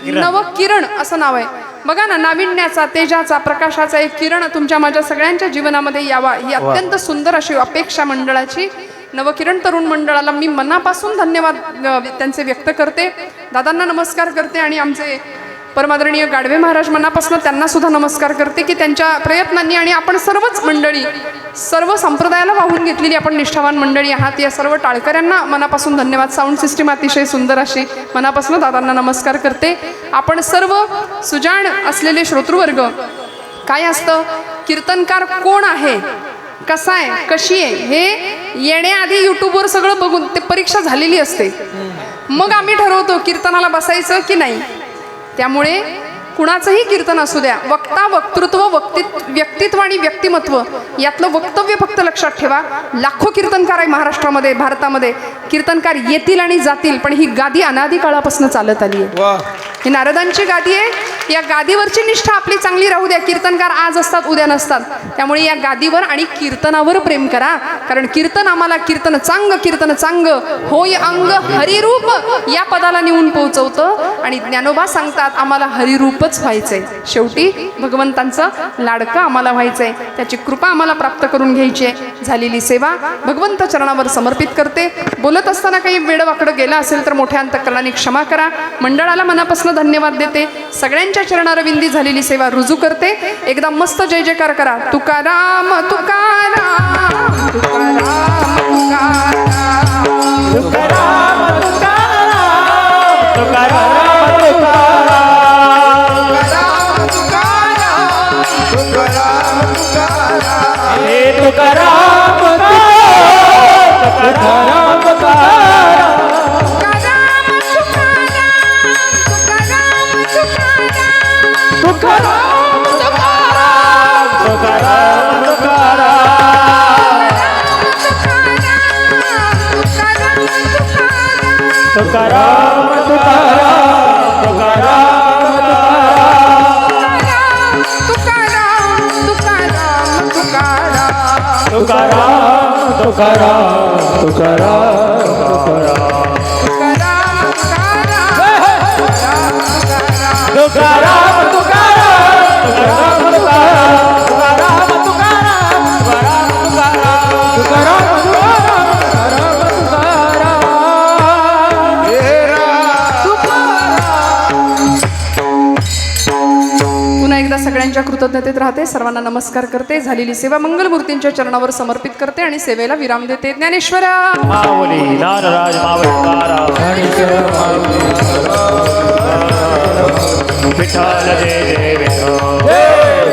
नवकिरण असं नाव आहे बघा ना, नाविन्याचा, तेजाचा, प्रकाशाचा एक किरण तुमच्या माझ्या सगळ्यांच्या जीवनामध्ये यावा ही अत्यंत सुंदर अशी अपेक्षा मंडळाची. नवकिरण तरुण मंडळाला मी मनापासून धन्यवाद त्यांचे व्यक्त करते. दादांना नमस्कार करते आणि आमचे परमादरणीय गाडवे महाराज मनापासून त्यांना सुद्धा नमस्कार करते की त्यांच्या प्रयत्नांनी आणि आपण सर्वच मंडळी, सर्व संप्रदायाला वाहून घेतलेली आपण निष्ठावान मंडळी आहात. या सर्व टाळकऱ्यांना मनापासून धन्यवाद. साऊंड सिस्टीम अतिशय सुंदर अशी, मनापासून दादांना नमस्कार करते. आपण सर्व सुजाण असलेले श्रोतृवर्ग, काय असतं कीर्तनकार कोण आहे, कसा आहे, कशी आहे, हे येण्याआधी यूट्यूबवर सगळं बघून ते परीक्षा झालेली असते. मग आम्ही ठरवतो कीर्तनाला बसायचं की नाही. त्यामुळे कुणाचंही कीर्तन असू द्या, वक्ता, वक्तृत्व, व्यक्तित्व आणि व्यक्तिमत्व यातलं वक्तव्य फक्त लक्षात ठेवा. लाखो कीर्तनकार आहे महाराष्ट्रामध्ये, भारतामध्ये. कीर्तनकार येतील आणि जातील, पण ही गादी अनादी काळापासून चालत आली आहे. ही नारदांची गादी आहे. या गादीवरची निष्ठा आपली चांगली राहू द्या. कीर्तनकार आज असतात, उद्या नसतात. त्यामुळे या गादीवर आणि कीर्तनावर प्रेम करा. कारण कीर्तन आम्हाला कीर्तन चांग होय अंग हरिरूप या पदाला नेऊन पोहोचवतं. आणि ज्ञानोबा सांगतात आम्हाला हरिरूपच व्हायचंय. शेवटी भगवंतांचं लाडकं आम्हाला व्हायचंय. त्याची कृपा आम्हाला प्राप्त करून घ्यायची आहे. झालेली सेवा भगवंत चरणावर समर्पित करते. बोलत असताना काही वेडवाकडं गेला असेल तर मोठ्या अंतःकरणाने क्षमा करा. मंडळाला मनापासून धन्यवाद देते. सगळ्यांच्या चरणारविंदी झालेली सेवा रुजू करते. एकदा मस्त जय जयकार करा. तुकाराम तुकाराम तुकाराम तुकाराम सगळ्यांच्या कृतज्ञतेत राहते. सर्वांना नमस्कार करते. झालेली सेवा मंगलमूर्तींच्या चरणावर समर्पित करते आणि सेवेला विराम देते. ज्ञानेश्वरा माऊली नारराज मावळकारा विठ्ठल जय जय विठ्ठल